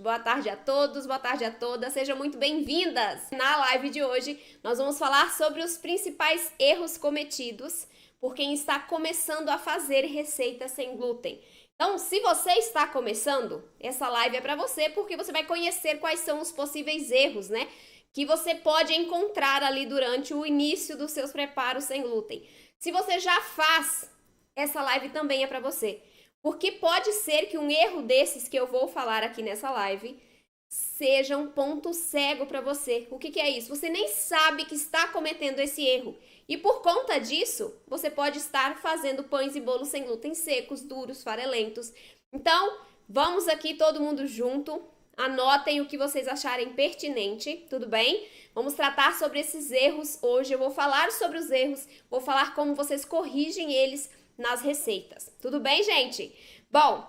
Boa tarde a todos, boa tarde a todas, sejam muito bem-vindas! Na live de hoje, nós vamos falar sobre os principais erros cometidos por quem está começando a fazer receitas sem glúten. Então, se você está começando, essa live é para você, porque você vai conhecer quais são os possíveis erros, né? Que você pode encontrar ali durante o início dos seus preparos sem glúten. Se você já faz, essa live também é para você. Porque pode ser que um erro desses que eu vou falar aqui nessa live seja um ponto cego para você. O que é isso? Você nem sabe que está cometendo esse erro. E por conta disso, você pode estar fazendo pães e bolos sem glúten secos, duros, farelentos. Então, vamos aqui todo mundo junto. Anotem o que vocês acharem pertinente, tudo bem? Vamos tratar sobre esses erros hoje. Eu vou falar sobre os erros, vou falar como vocês corrigem eles nas receitas. Tudo bem, gente? Bom,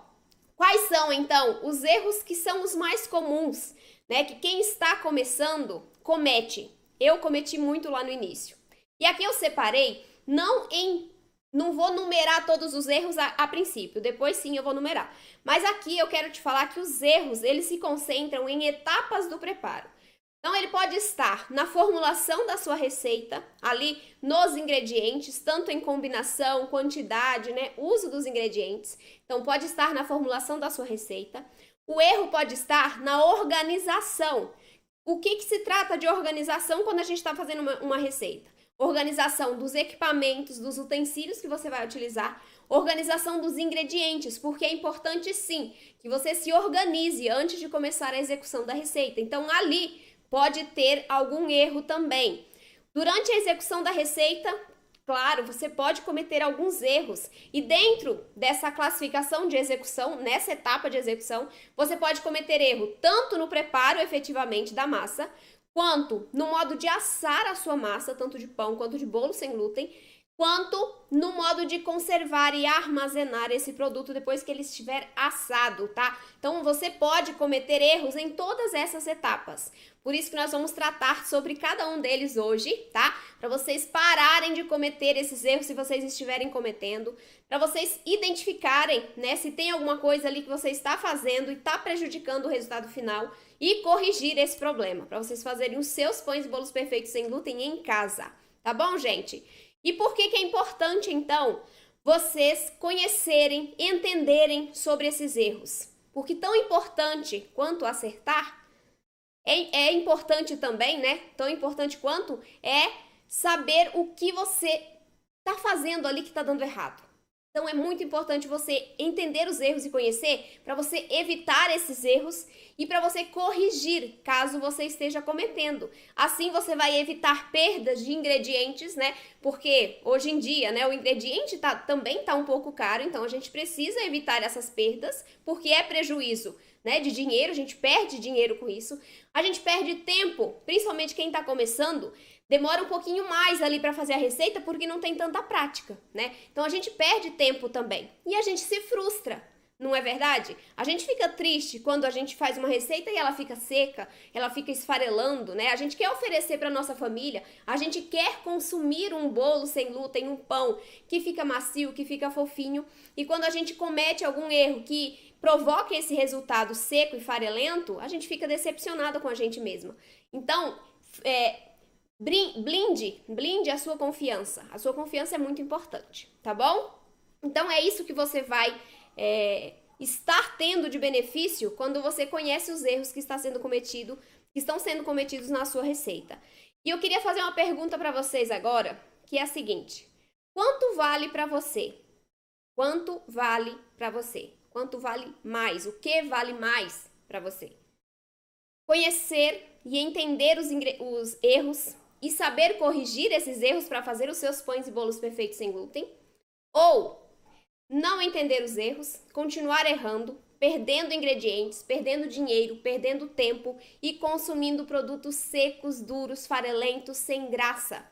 quais são então os erros que são os mais comuns, né? Que quem está começando comete. Eu cometi muito lá no início. E aqui eu separei, não vou numerar todos os erros a princípio, depois sim eu vou numerar. Mas aqui eu quero te falar que os erros, eles se concentram em etapas do preparo. Então, ele pode estar na formulação da sua receita, ali nos ingredientes, tanto em combinação, quantidade, né? Uso dos ingredientes. Então, pode estar na formulação da sua receita. O erro pode estar na organização. O que se trata de organização quando a gente está fazendo uma receita? Organização dos equipamentos, dos utensílios que você vai utilizar, organização dos ingredientes, porque é importante sim que você se organize antes de começar a execução da receita. Então, ali pode ter algum erro também. Durante a execução da receita, claro, você pode cometer alguns erros. E dentro dessa classificação de execução, nessa etapa de execução, você pode cometer erro tanto no preparo efetivamente da massa, quanto no modo de assar a sua massa, tanto de pão quanto de bolo sem glúten, quanto no modo de conservar e armazenar esse produto depois que ele estiver assado, tá? Então, você pode cometer erros em todas essas etapas. Por isso que nós vamos tratar sobre cada um deles hoje, tá? Para vocês pararem de cometer esses erros se vocês estiverem cometendo, para vocês identificarem, né, se tem alguma coisa ali que você está fazendo e está prejudicando o resultado final e corrigir esse problema, para vocês fazerem os seus pães e bolos perfeitos sem glúten em casa, tá bom, gente? E por que é importante, então, vocês conhecerem, entenderem sobre esses erros? Porque tão importante quanto acertar, é importante também, né? Tão importante quanto é saber o que você está fazendo ali que está dando errado. Então, é muito importante você entender os erros e conhecer para você evitar esses erros e para você corrigir caso você esteja cometendo. Assim, você vai evitar perdas de ingredientes, né? Porque hoje em dia, né, o ingrediente também tá um pouco caro, então a gente precisa evitar essas perdas, porque é prejuízo, né, de dinheiro, a gente perde dinheiro com isso. A gente perde tempo, principalmente quem está começando, demora um pouquinho mais ali para fazer a receita porque não tem tanta prática, né? Então a gente perde tempo também e a gente se frustra, não é verdade? A gente fica triste quando a gente faz uma receita e ela fica seca, ela fica esfarelando, né? A gente quer oferecer para nossa família, a gente quer consumir um bolo sem glúten, um pão que fica macio, que fica fofinho, e quando a gente comete algum erro que provoca esse resultado seco e farelento, a gente fica decepcionado com a gente mesma. Então, blinde a sua confiança. A sua confiança é muito importante, tá bom? Então, é isso que você vai estar tendo de benefício quando você conhece os erros que estão sendo cometidos na sua receita. E eu queria fazer uma pergunta para vocês agora, que é a seguinte: quanto vale para você? Quanto vale para você? Quanto vale mais? O que vale mais para você? Conhecer e entender os erros e saber corrigir esses erros para fazer os seus pães e bolos perfeitos sem glúten? Ou não entender os erros, continuar errando, perdendo ingredientes, perdendo dinheiro, perdendo tempo e consumindo produtos secos, duros, farelentos, sem graça?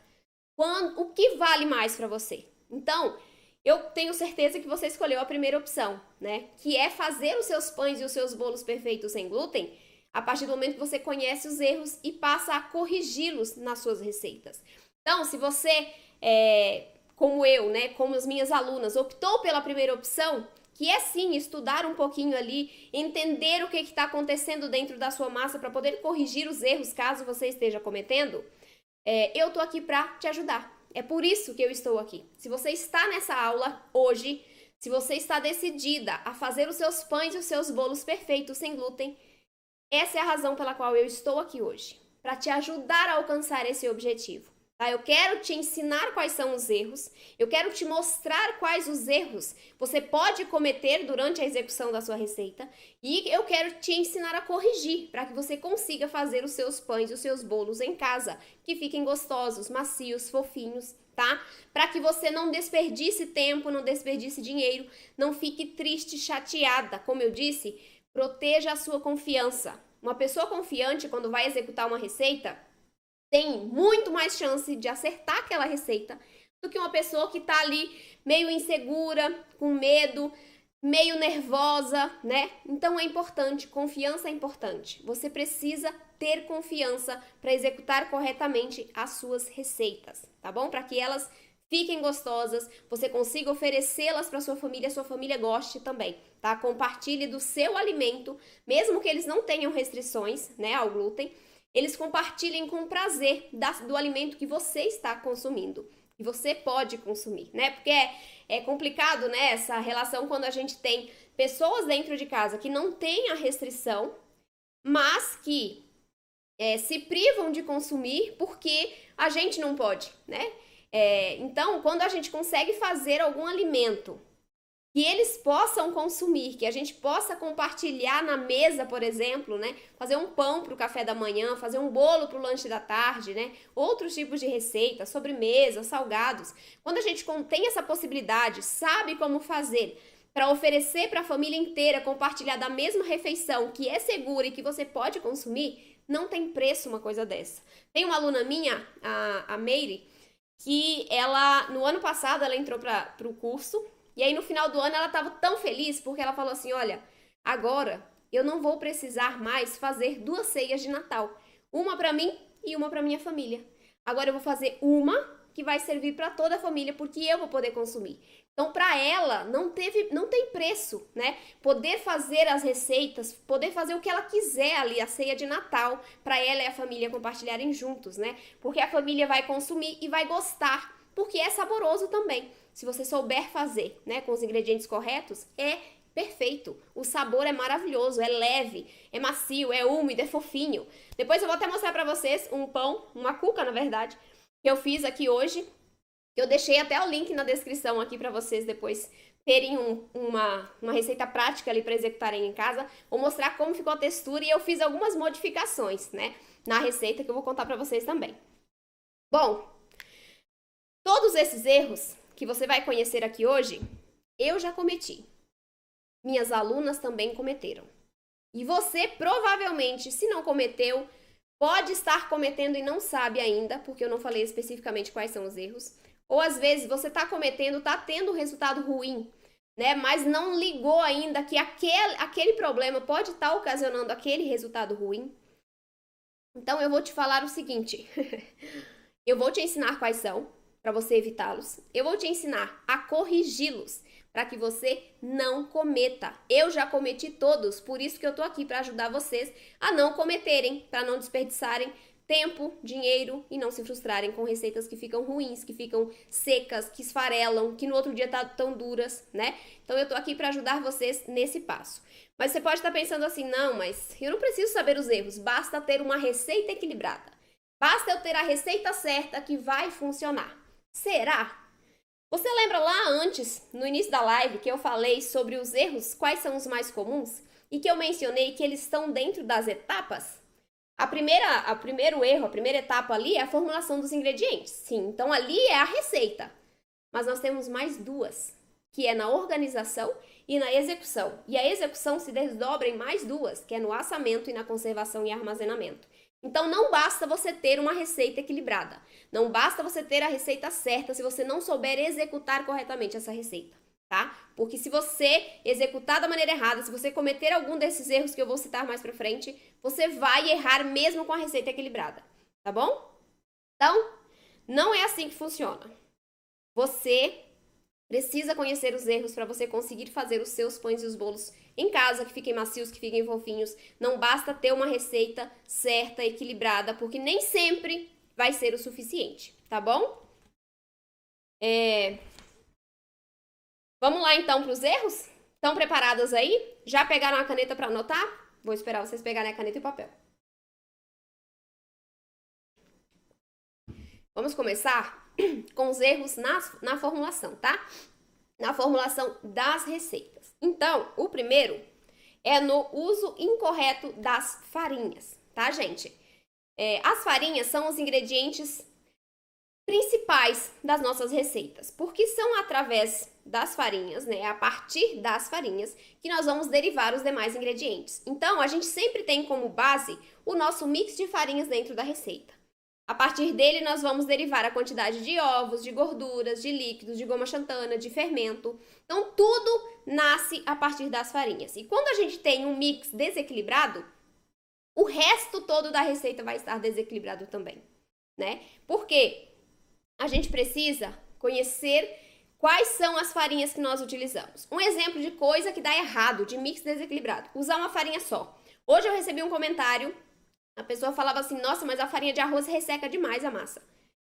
O que vale mais para você? Então, eu tenho certeza que você escolheu a primeira opção, né? Que é fazer os seus pães e os seus bolos perfeitos sem glúten a partir do momento que você conhece os erros e passa a corrigi-los nas suas receitas. Então, se você, como eu, né, como as minhas alunas, optou pela primeira opção, que é sim estudar um pouquinho ali, entender o que está acontecendo dentro da sua massa para poder corrigir os erros caso você esteja cometendo, eu tô aqui para te ajudar. É por isso que eu estou aqui. Se você está nessa aula hoje, se você está decidida a fazer os seus pães e os seus bolos perfeitos sem glúten, essa é a razão pela qual eu estou aqui hoje, para te ajudar a alcançar esse objetivo. Tá? Eu quero te ensinar quais são os erros, eu quero te mostrar quais os erros você pode cometer durante a execução da sua receita e eu quero te ensinar a corrigir para que você consiga fazer os seus pães e os seus bolos em casa, que fiquem gostosos, macios, fofinhos, tá? Para que você não desperdice tempo, não desperdice dinheiro, não fique triste, chateada. Como eu disse, proteja a sua confiança. Uma pessoa confiante, quando vai executar uma receita, tem muito mais chance de acertar aquela receita do que uma pessoa que está ali meio insegura, com medo, meio nervosa, né? Então é importante, confiança é importante. Você precisa ter confiança para executar corretamente as suas receitas, tá bom? Para que elas fiquem gostosas, você consiga oferecê-las para sua família goste também, tá? Compartilhe do seu alimento, mesmo que eles não tenham restrições, né, ao glúten. Eles compartilhem com prazer do alimento que você está consumindo, que você pode consumir, né? Porque é complicado, né, essa relação quando a gente tem pessoas dentro de casa que não têm a restrição, mas que se privam de consumir porque a gente não pode, né? Então, quando a gente consegue fazer algum alimento que eles possam consumir, que a gente possa compartilhar na mesa, por exemplo, né? Fazer um pão para o café da manhã, fazer um bolo para o lanche da tarde, né? Outros tipos de receitas, sobremesa, salgados. Quando a gente tem essa possibilidade, sabe como fazer para oferecer para a família inteira, compartilhar da mesma refeição que é segura e que você pode consumir, não tem preço uma coisa dessa. Tem uma aluna minha, a Meire, que ela, no ano passado, ela entrou para o curso. E aí, no final do ano, ela estava tão feliz porque ela falou assim, olha, agora eu não vou precisar mais fazer 2 ceias de Natal. Uma para mim e uma para minha família. Agora eu vou fazer uma que vai servir para toda a família porque eu vou poder consumir. Então, para ela, não tem preço, né? Poder fazer as receitas, poder fazer o que ela quiser ali, a ceia de Natal, para ela e a família compartilharem juntos, né? Porque a família vai consumir e vai gostar, porque é saboroso também. Se você souber fazer, né, com os ingredientes corretos, é perfeito. O sabor é maravilhoso, é leve, é macio, é úmido, é fofinho. Depois eu vou até mostrar para vocês um pão, uma cuca, na verdade, que eu fiz aqui hoje. Eu deixei até o link na descrição aqui para vocês depois terem uma receita prática ali para executarem em casa. Vou mostrar como ficou a textura e eu fiz algumas modificações, né, na receita que eu vou contar para vocês também. Bom, todos esses erros que você vai conhecer aqui hoje, eu já cometi. Minhas alunas também cometeram. E você provavelmente, se não cometeu, pode estar cometendo e não sabe ainda, porque eu não falei especificamente quais são os erros. Ou às vezes você está cometendo, está tendo um resultado ruim, né? Mas não ligou ainda que aquele problema pode estar ocasionando aquele resultado ruim. Então eu vou te falar o seguinte, eu vou te ensinar quais são, para você evitá-los. Eu vou te ensinar a corrigi-los para que você não cometa. Eu já cometi todos, por isso que eu tô aqui para ajudar vocês a não cometerem, para não desperdiçarem tempo, dinheiro e não se frustrarem com receitas que ficam ruins, que ficam secas, que esfarelam, que no outro dia tá tão duras, né? Então eu tô aqui para ajudar vocês nesse passo. Mas você pode estar pensando assim, não, mas eu não preciso saber os erros, basta ter uma receita equilibrada. Basta eu ter a receita certa que vai funcionar. Será? Você lembra lá antes, no início da live, que eu falei sobre os erros, quais são os mais comuns? E que eu mencionei que eles estão dentro das etapas? A primeiro erro, a primeira etapa ali é a formulação dos ingredientes. Sim, então ali é a receita. Mas nós temos mais 2, que é na organização e na execução. E a execução se desdobra em mais 2, que é no assamento e na conservação e armazenamento. Então, não basta você ter uma receita equilibrada. Não basta você ter a receita certa se você não souber executar corretamente essa receita, tá? Porque se você executar da maneira errada, se você cometer algum desses erros que eu vou citar mais pra frente, você vai errar mesmo com a receita equilibrada, tá bom? Então, não é assim que funciona. Você Precisa conhecer os erros para você conseguir fazer os seus pães e os bolos em casa, que fiquem macios, que fiquem fofinhos. Não basta ter uma receita certa, equilibrada, porque nem sempre vai ser o suficiente, tá bom? Vamos lá então para os erros? Estão preparadas aí? Já pegaram a caneta para anotar? Vou esperar vocês pegarem a caneta e o papel. Vamos começar com os erros na formulação, tá? Na formulação das receitas. Então, o primeiro é no uso incorreto das farinhas, tá, gente? As farinhas são os ingredientes principais das nossas receitas, porque são através das farinhas, né, a partir das farinhas, que nós vamos derivar os demais ingredientes. Então, a gente sempre tem como base o nosso mix de farinhas dentro da receita. A partir dele, nós vamos derivar a quantidade de ovos, de gorduras, de líquidos, de goma xantana, de fermento. Então, tudo nasce a partir das farinhas. E quando a gente tem um mix desequilibrado, o resto todo da receita vai estar desequilibrado também, né? Por quê? A gente precisa conhecer quais são as farinhas que nós utilizamos. Um exemplo de coisa que dá errado, de mix desequilibrado, usar uma farinha só. Hoje eu recebi um comentário, a pessoa falava assim, nossa, mas a farinha de arroz resseca demais a massa.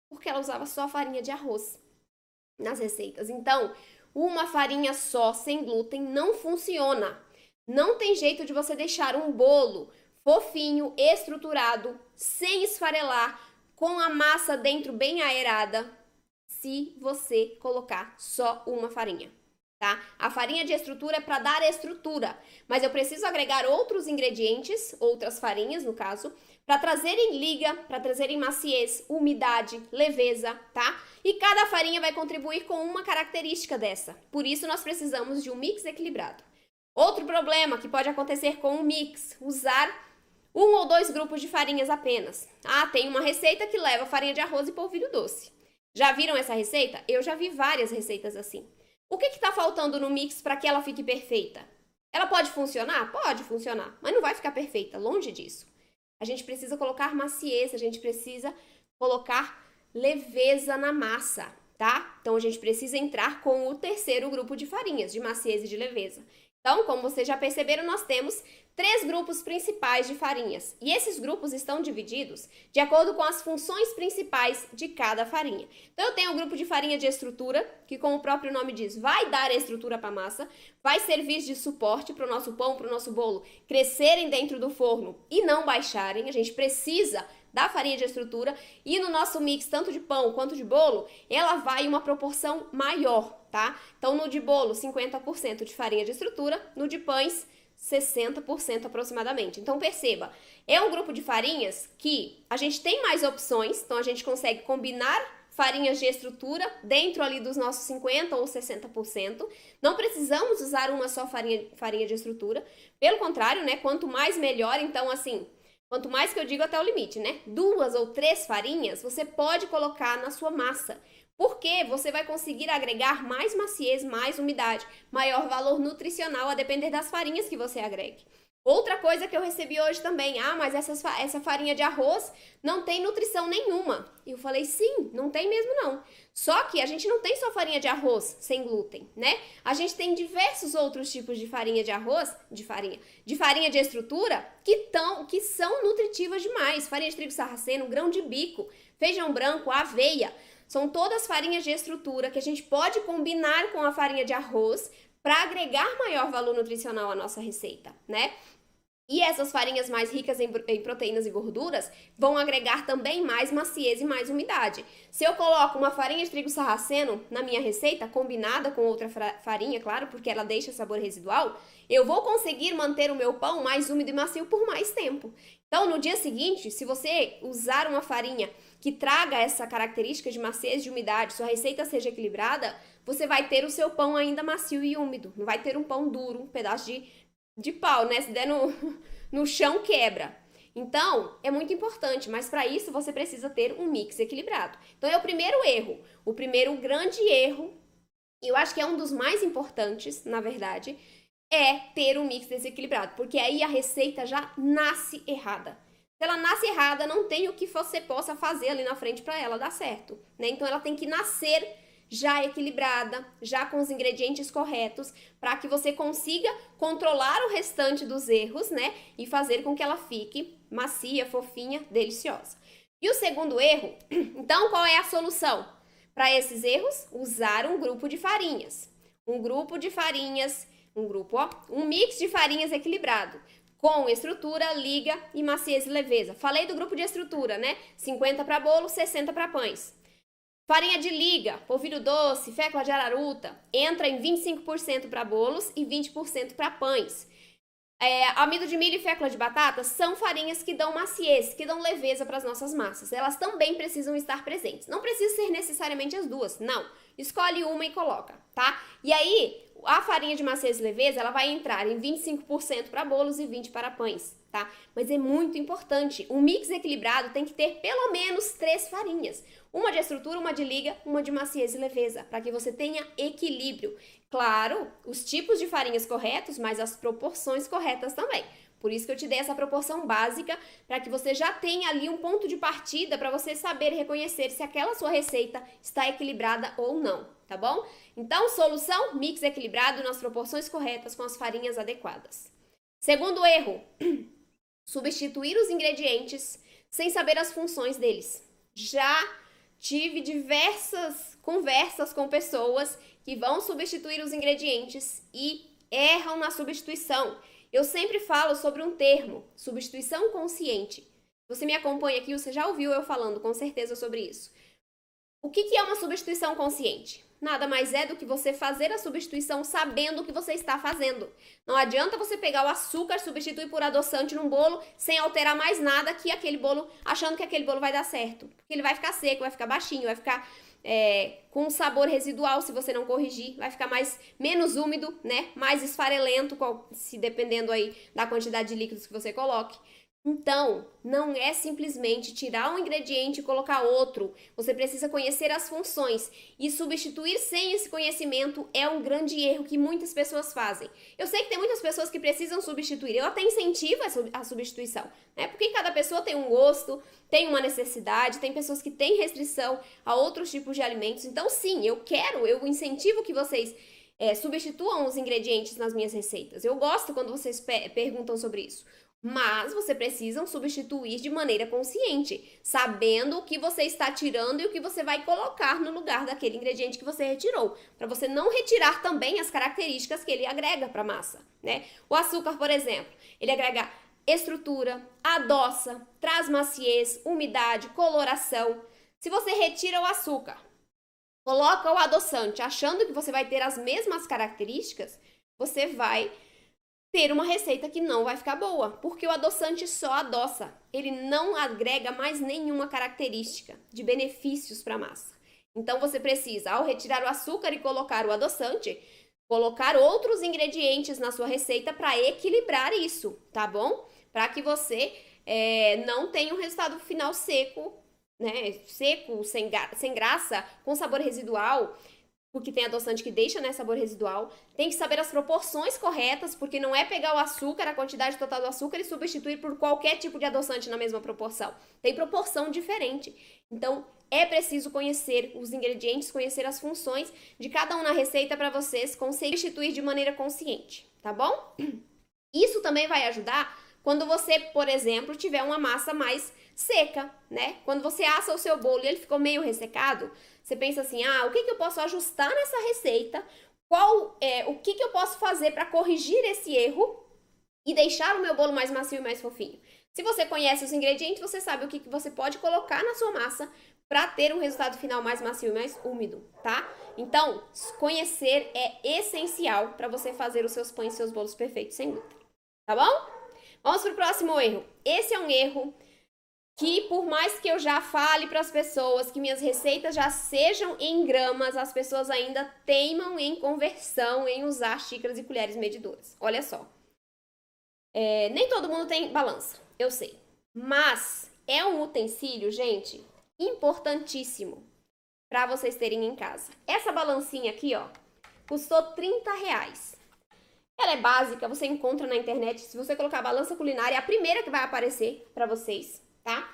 Porque ela usava só farinha de arroz nas receitas. Então, uma farinha só, sem glúten, não funciona. Não tem jeito de você deixar um bolo fofinho, estruturado, sem esfarelar, com a massa dentro bem aerada, se você colocar só uma farinha, tá? A farinha de estrutura é para dar estrutura, mas eu preciso agregar outros ingredientes, outras farinhas no caso, para trazerem liga, para trazerem maciez, umidade, leveza, tá? E cada farinha vai contribuir com uma característica dessa. Por isso nós precisamos de um mix equilibrado. Outro problema que pode acontecer com o mix, usar 1 ou 2 grupos de farinhas apenas. Ah, tem uma receita que leva farinha de arroz e polvilho doce. Já viram essa receita? Eu já vi várias receitas assim. O que está faltando no mix para que ela fique perfeita? Ela pode funcionar? Pode funcionar, mas não vai ficar perfeita, longe disso. A gente precisa colocar maciez, a gente precisa colocar leveza na massa, tá? Então, a gente precisa entrar com o terceiro grupo de farinhas, de maciez e de leveza. Então, como vocês já perceberam, nós temos 3 grupos principais de farinhas. E esses grupos estão divididos de acordo com as funções principais de cada farinha. Então, eu tenho o grupo de farinha de estrutura, que como o próprio nome diz, vai dar estrutura para a massa, vai servir de suporte para o nosso pão, para o nosso bolo crescerem dentro do forno e não baixarem. A gente precisa da farinha de estrutura e no nosso mix, tanto de pão quanto de bolo, ela vai em uma proporção maior, tá? Então, no de bolo, 50% de farinha de estrutura, no de pães, 60% aproximadamente. Então, perceba, é um grupo de farinhas que a gente tem mais opções, então a gente consegue combinar farinhas de estrutura dentro ali dos nossos 50% ou 60%. Não precisamos usar uma só farinha de estrutura, pelo contrário, né? Quanto mais melhor, então assim, quanto mais que eu digo até o limite, né? 2 ou 3 farinhas você pode colocar na sua massa, porque você vai conseguir agregar mais maciez, mais umidade, maior valor nutricional a depender das farinhas que você agregue. Outra coisa que eu recebi hoje também, mas essa farinha de arroz não tem nutrição nenhuma. E eu falei, sim, não tem mesmo não. Só que a gente não tem só farinha de arroz sem glúten, né? A gente tem diversos outros tipos de farinha de arroz, de farinha de estrutura, que são nutritivas demais. Farinha de trigo sarraceno, grão de bico, feijão branco, aveia. São todas farinhas de estrutura que a gente pode combinar com a farinha de arroz para agregar maior valor nutricional à nossa receita, né? E essas farinhas mais ricas em proteínas e gorduras vão agregar também mais maciez e mais umidade. Se eu coloco uma farinha de trigo sarraceno na minha receita, combinada com outra farinha, claro, porque ela deixa sabor residual, eu vou conseguir manter o meu pão mais úmido e macio por mais tempo. Então, no dia seguinte, se você usar uma farinha que traga essa característica de maciez, de umidade, sua receita seja equilibrada, você vai ter o seu pão ainda macio e úmido. Não vai ter um pão duro, um pedaço de pau, né? Se der no chão, quebra. Então, é muito importante, mas para isso você precisa ter um mix equilibrado. Então, é o primeiro erro. O primeiro grande erro, e eu acho que é um dos mais importantes, na verdade, é ter um mix desequilibrado, porque aí a receita já nasce errada. Se ela nasce errada, não tem o que você possa fazer ali na frente para ela dar certo, né? Então, ela tem que nascer já equilibrada, já com os ingredientes corretos, para que você consiga controlar o restante dos erros, né? E fazer com que ela fique macia, fofinha, deliciosa. E o segundo erro, então qual é a solução? Para esses erros, usar um grupo de farinhas. Um grupo de farinhas, um mix de farinhas equilibrado, com estrutura, liga e maciez e leveza. Falei do grupo de estrutura, né? 50 para bolo, 60 para pães. Farinha de liga, polvilho doce, fécula de araruta, entra em 25% para bolos e 20% para pães. Amido de milho e fécula de batata são farinhas que dão maciez, que dão leveza para as nossas massas. Elas também precisam estar presentes. Não precisa ser necessariamente as duas, não. Escolhe uma e coloca, tá? E aí, a farinha de maciez e leveza, ela vai entrar em 25% para bolos e 20% para pães, tá? Mas é muito importante, um mix equilibrado tem que ter pelo menos 3 farinhas. Uma de estrutura, uma de liga, uma de maciez e leveza, para que você tenha equilíbrio. Claro, os tipos de farinhas corretos, mas as proporções corretas também. Por isso que eu te dei essa proporção básica, para que você já tenha ali um ponto de partida para você saber reconhecer se aquela sua receita está equilibrada ou não, tá bom? Então, solução, mix equilibrado nas proporções corretas com as farinhas adequadas. Segundo erro, substituir os ingredientes sem saber as funções deles. Já tive diversas conversas com pessoas que vão substituir os ingredientes e erram na substituição. Eu sempre falo sobre um termo, substituição consciente. Você me acompanha aqui, você já ouviu eu falando com certeza sobre isso. O que é uma substituição consciente? Nada mais é do que você fazer a substituição sabendo o que você está fazendo. Não adianta você pegar o açúcar, substituir por adoçante num bolo, sem alterar mais nada que aquele bolo, achando que aquele bolo vai dar certo. Porque ele vai ficar seco, vai ficar baixinho, vai ficar com um sabor residual se você não corrigir, vai ficar menos úmido, né? Mais esfarelento, se dependendo aí da quantidade de líquidos que você coloque. Então, não é simplesmente tirar um ingrediente e colocar outro. Você precisa conhecer as funções. E substituir sem esse conhecimento é um grande erro que muitas pessoas fazem. Eu sei que tem muitas pessoas que precisam substituir. Eu até incentivo a substituição, né? Porque cada pessoa tem um gosto, tem uma necessidade, tem pessoas que têm restrição a outros tipos de alimentos. Então, sim, eu incentivo que vocês substituam os ingredientes nas minhas receitas. Eu gosto quando vocês perguntam sobre isso. Mas você precisa substituir de maneira consciente, sabendo o que você está tirando e o que você vai colocar no lugar daquele ingrediente que você retirou, para você não retirar também as características que ele agrega para a massa, né? O açúcar, por exemplo, ele agrega estrutura, adoça, traz maciez, umidade, coloração. Se você retira o açúcar, coloca o adoçante, achando que você vai ter as mesmas características, você vai ter uma receita que não vai ficar boa, porque o adoçante só adoça, ele não agrega mais nenhuma característica de benefícios para a massa. Então você precisa, ao retirar o açúcar e colocar o adoçante, colocar outros ingredientes na sua receita para equilibrar isso, tá bom? Para que você não tenha um resultado final seco, né? Seco, sem graça, com sabor residual, porque tem adoçante que deixa, né, sabor residual. Tem que saber as proporções corretas, porque não é pegar o açúcar, a quantidade total do açúcar e substituir por qualquer tipo de adoçante na mesma proporção. Tem proporção diferente. Então, é preciso conhecer os ingredientes, conhecer as funções de cada um na receita para vocês conseguirem substituir de maneira consciente, tá bom? Isso também vai ajudar quando você, por exemplo, tiver uma massa mais seca, né? Quando você assa o seu bolo e ele ficou meio ressecado, você pensa assim, o que eu posso ajustar nessa receita? O que eu posso fazer para corrigir esse erro e deixar o meu bolo mais macio e mais fofinho? Se você conhece os ingredientes, você sabe o que você pode colocar na sua massa para ter um resultado final mais macio e mais úmido, tá? Então, conhecer é essencial para você fazer os seus pães e seus bolos perfeitos sem glúten, tá bom? Vamos pro próximo erro. Esse é um erro que, por mais que eu já fale para as pessoas que minhas receitas já sejam em gramas, as pessoas ainda teimam em conversão, em usar xícaras e colheres medidoras. Olha só. Nem todo mundo tem balança, eu sei. Mas é um utensílio, gente, importantíssimo para vocês terem em casa. Essa balancinha aqui, ó, custou R$30. Ela é básica, você encontra na internet. Se você colocar balança culinária, é a primeira que vai aparecer para vocês, tá?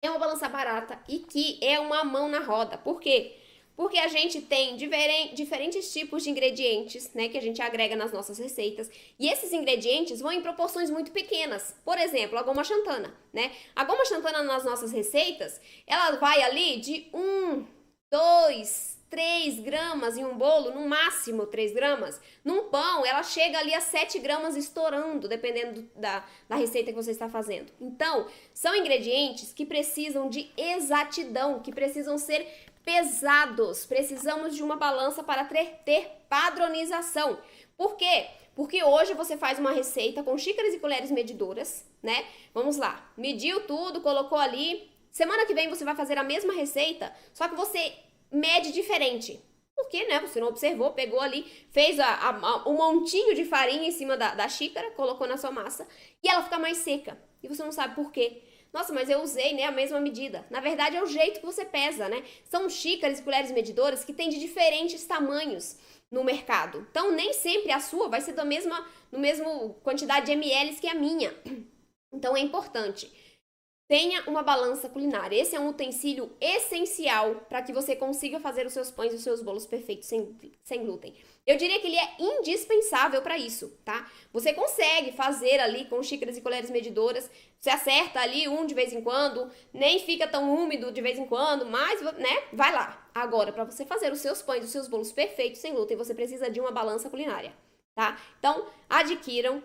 É uma balança barata e que é uma mão na roda. Por quê? Porque a gente tem diferentes tipos de ingredientes, né, que a gente agrega nas nossas receitas. E esses ingredientes vão em proporções muito pequenas. Por exemplo, a goma xantana, né? A goma xantana nas nossas receitas, ela vai ali de 2, 3 gramas em um bolo, no máximo 3 gramas. Num pão, ela chega ali a 7 gramas estourando, dependendo da receita que você está fazendo. Então, são ingredientes que precisam de exatidão, que precisam ser pesados. Precisamos de uma balança para ter padronização. Por quê? Porque hoje você faz uma receita com xícaras e colheres medidoras, né? Vamos lá, mediu tudo, colocou ali. Semana que vem você vai fazer a mesma receita, só que você mede diferente. Porque, né, você não observou, pegou ali, fez um montinho de farinha em cima da xícara, colocou na sua massa, e ela fica mais seca. E você não sabe por quê. Nossa, mas eu usei, né, a mesma medida. Na verdade, é o jeito que você pesa, né? São xícaras e colheres medidoras que têm de diferentes tamanhos no mercado. Então, nem sempre a sua vai ser da mesma quantidade de ml que a minha. Então, é importante. Tenha uma balança culinária. Esse é um utensílio essencial para que você consiga fazer os seus pães e os seus bolos perfeitos sem glúten. Eu diria que ele é indispensável para isso, tá? Você consegue fazer ali com xícaras e colheres medidoras, você acerta ali de vez em quando, nem fica tão úmido de vez em quando, mas, né, vai lá. Agora, para você fazer os seus pães e os seus bolos perfeitos sem glúten, você precisa de uma balança culinária, tá? Então, adquiram.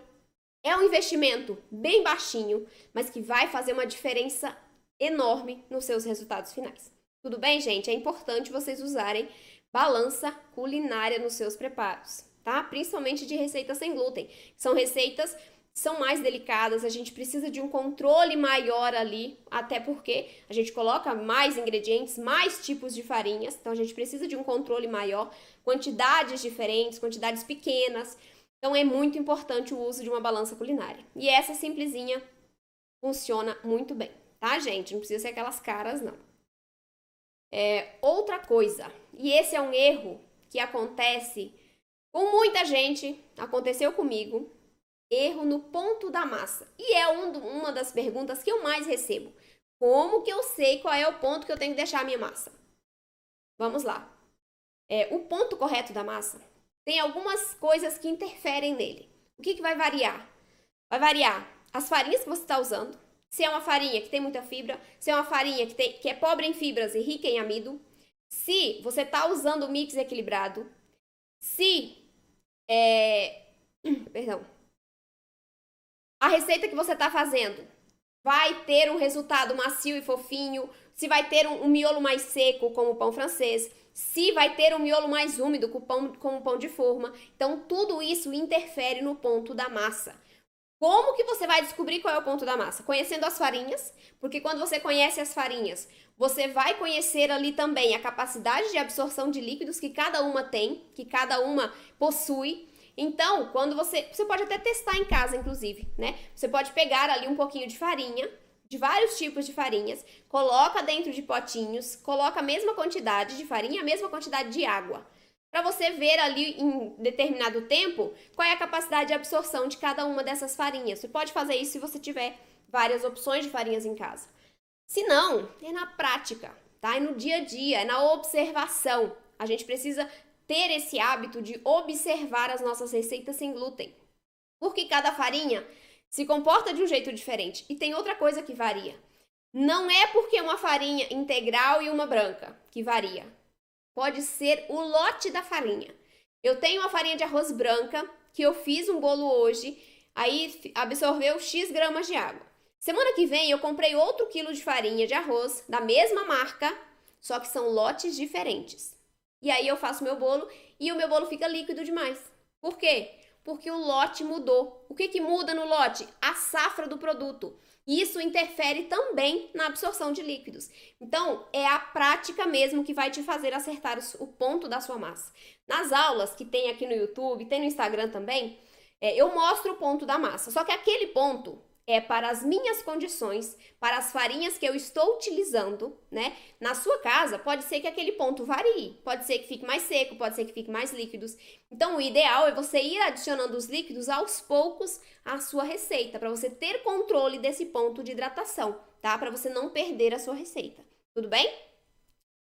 É um investimento bem baixinho, mas que vai fazer uma diferença enorme nos seus resultados finais. Tudo bem, gente? É importante vocês usarem balança culinária nos seus preparos, tá? Principalmente de receitas sem glúten. São receitas que são mais delicadas, a gente precisa de um controle maior ali, até porque a gente coloca mais ingredientes, mais tipos de farinhas, então a gente precisa de um controle maior, quantidades diferentes, quantidades pequenas. Então, é muito importante o uso de uma balança culinária. E essa simplesinha funciona muito bem, tá, gente? Não precisa ser aquelas caras, não. Outra coisa, e esse é um erro que acontece com muita gente, aconteceu comigo, erro no ponto da massa. E é uma das perguntas que eu mais recebo. Como que eu sei qual é o ponto que eu tenho que deixar a minha massa? Vamos lá. O ponto correto da massa tem algumas coisas que interferem nele. O que vai variar? Vai variar as farinhas que você está usando, se é uma farinha que tem muita fibra, se é uma farinha que é pobre em fibras e rica em amido, se você está usando o mix equilibrado, se a receita que você está fazendo vai ter um resultado macio e fofinho, se vai ter um miolo mais seco, como o pão francês, se vai ter um miolo mais úmido com o pão de forma. Então, tudo isso interfere no ponto da massa. Como que você vai descobrir qual é o ponto da massa? Conhecendo as farinhas, porque quando você conhece as farinhas, você vai conhecer ali também a capacidade de absorção de líquidos que cada uma tem, que cada uma possui. Então, quando você pode até testar em casa, inclusive, né? Você pode pegar ali um pouquinho de farinha, de vários tipos de farinhas, coloca dentro de potinhos, coloca a mesma quantidade de farinha, a mesma quantidade de água, para você ver ali em determinado tempo qual é a capacidade de absorção de cada uma dessas farinhas. Você pode fazer isso se você tiver várias opções de farinhas em casa. Se não, é na prática, tá? É no dia a dia, é na observação. A gente precisa ter esse hábito de observar as nossas receitas sem glúten, porque cada farinha se comporta de um jeito diferente. E tem outra coisa que varia. Não é porque uma farinha integral e uma branca que varia. Pode ser o lote da farinha. Eu tenho uma farinha de arroz branca que eu fiz um bolo hoje, aí absorveu X gramas de água. Semana que vem eu comprei outro quilo de farinha de arroz da mesma marca, só que são lotes diferentes. E aí eu faço meu bolo e o meu bolo fica líquido demais. Por quê? Porque o lote mudou. O que muda no lote? A safra do produto. E isso interfere também na absorção de líquidos. Então, é a prática mesmo que vai te fazer acertar o ponto da sua massa. Nas aulas que tem aqui no YouTube, tem no Instagram também, eu mostro o ponto da massa. Só que aquele ponto é para as minhas condições, para as farinhas que eu estou utilizando, né? Na sua casa, pode ser que aquele ponto varie, pode ser que fique mais seco, pode ser que fique mais líquidos. Então, o ideal é você ir adicionando os líquidos aos poucos à sua receita, para você ter controle desse ponto de hidratação, tá? Para você não perder a sua receita. Tudo bem?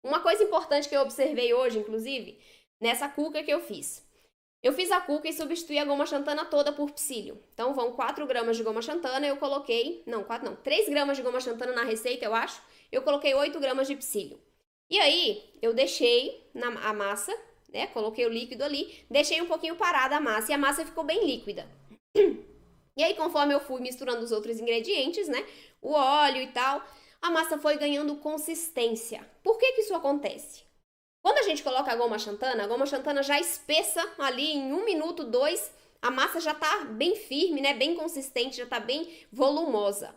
Uma coisa importante que eu observei hoje, inclusive, nessa cuca que eu fiz. Eu fiz a cuca e substituí a goma xantana toda por psyllium. Então vão 4 gramas de goma xantana, eu coloquei... Não, 4 não. 3 gramas de goma xantana na receita, eu acho. Eu coloquei 8 gramas de psyllium. E aí, eu deixei a massa, né? Coloquei o líquido ali, deixei um pouquinho parada a massa e a massa ficou bem líquida. E aí, conforme eu fui misturando os outros ingredientes, né? O óleo e tal, a massa foi ganhando consistência. Por que que isso acontece? Quando a gente coloca a goma xantana já espessa ali em 1 minuto, 2, a massa já tá bem firme, né? Bem consistente, já tá bem volumosa.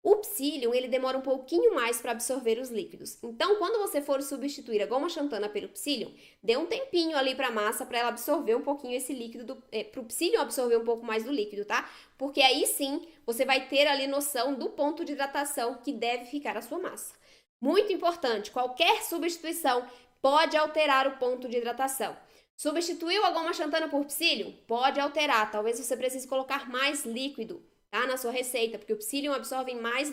O psyllium, ele demora um pouquinho mais para absorver os líquidos. Então, quando você for substituir a goma xantana pelo psyllium, dê um tempinho ali para a massa para ela absorver um pouquinho esse líquido, para o psyllium absorver um pouco mais do líquido, tá? Porque aí sim, você vai ter ali noção do ponto de hidratação que deve ficar a sua massa. Muito importante, qualquer substituição pode alterar o ponto de hidratação. Substituiu a goma xantana por psyllium? Pode alterar, talvez você precise colocar mais líquido, tá, na sua receita, porque o psyllium absorve mais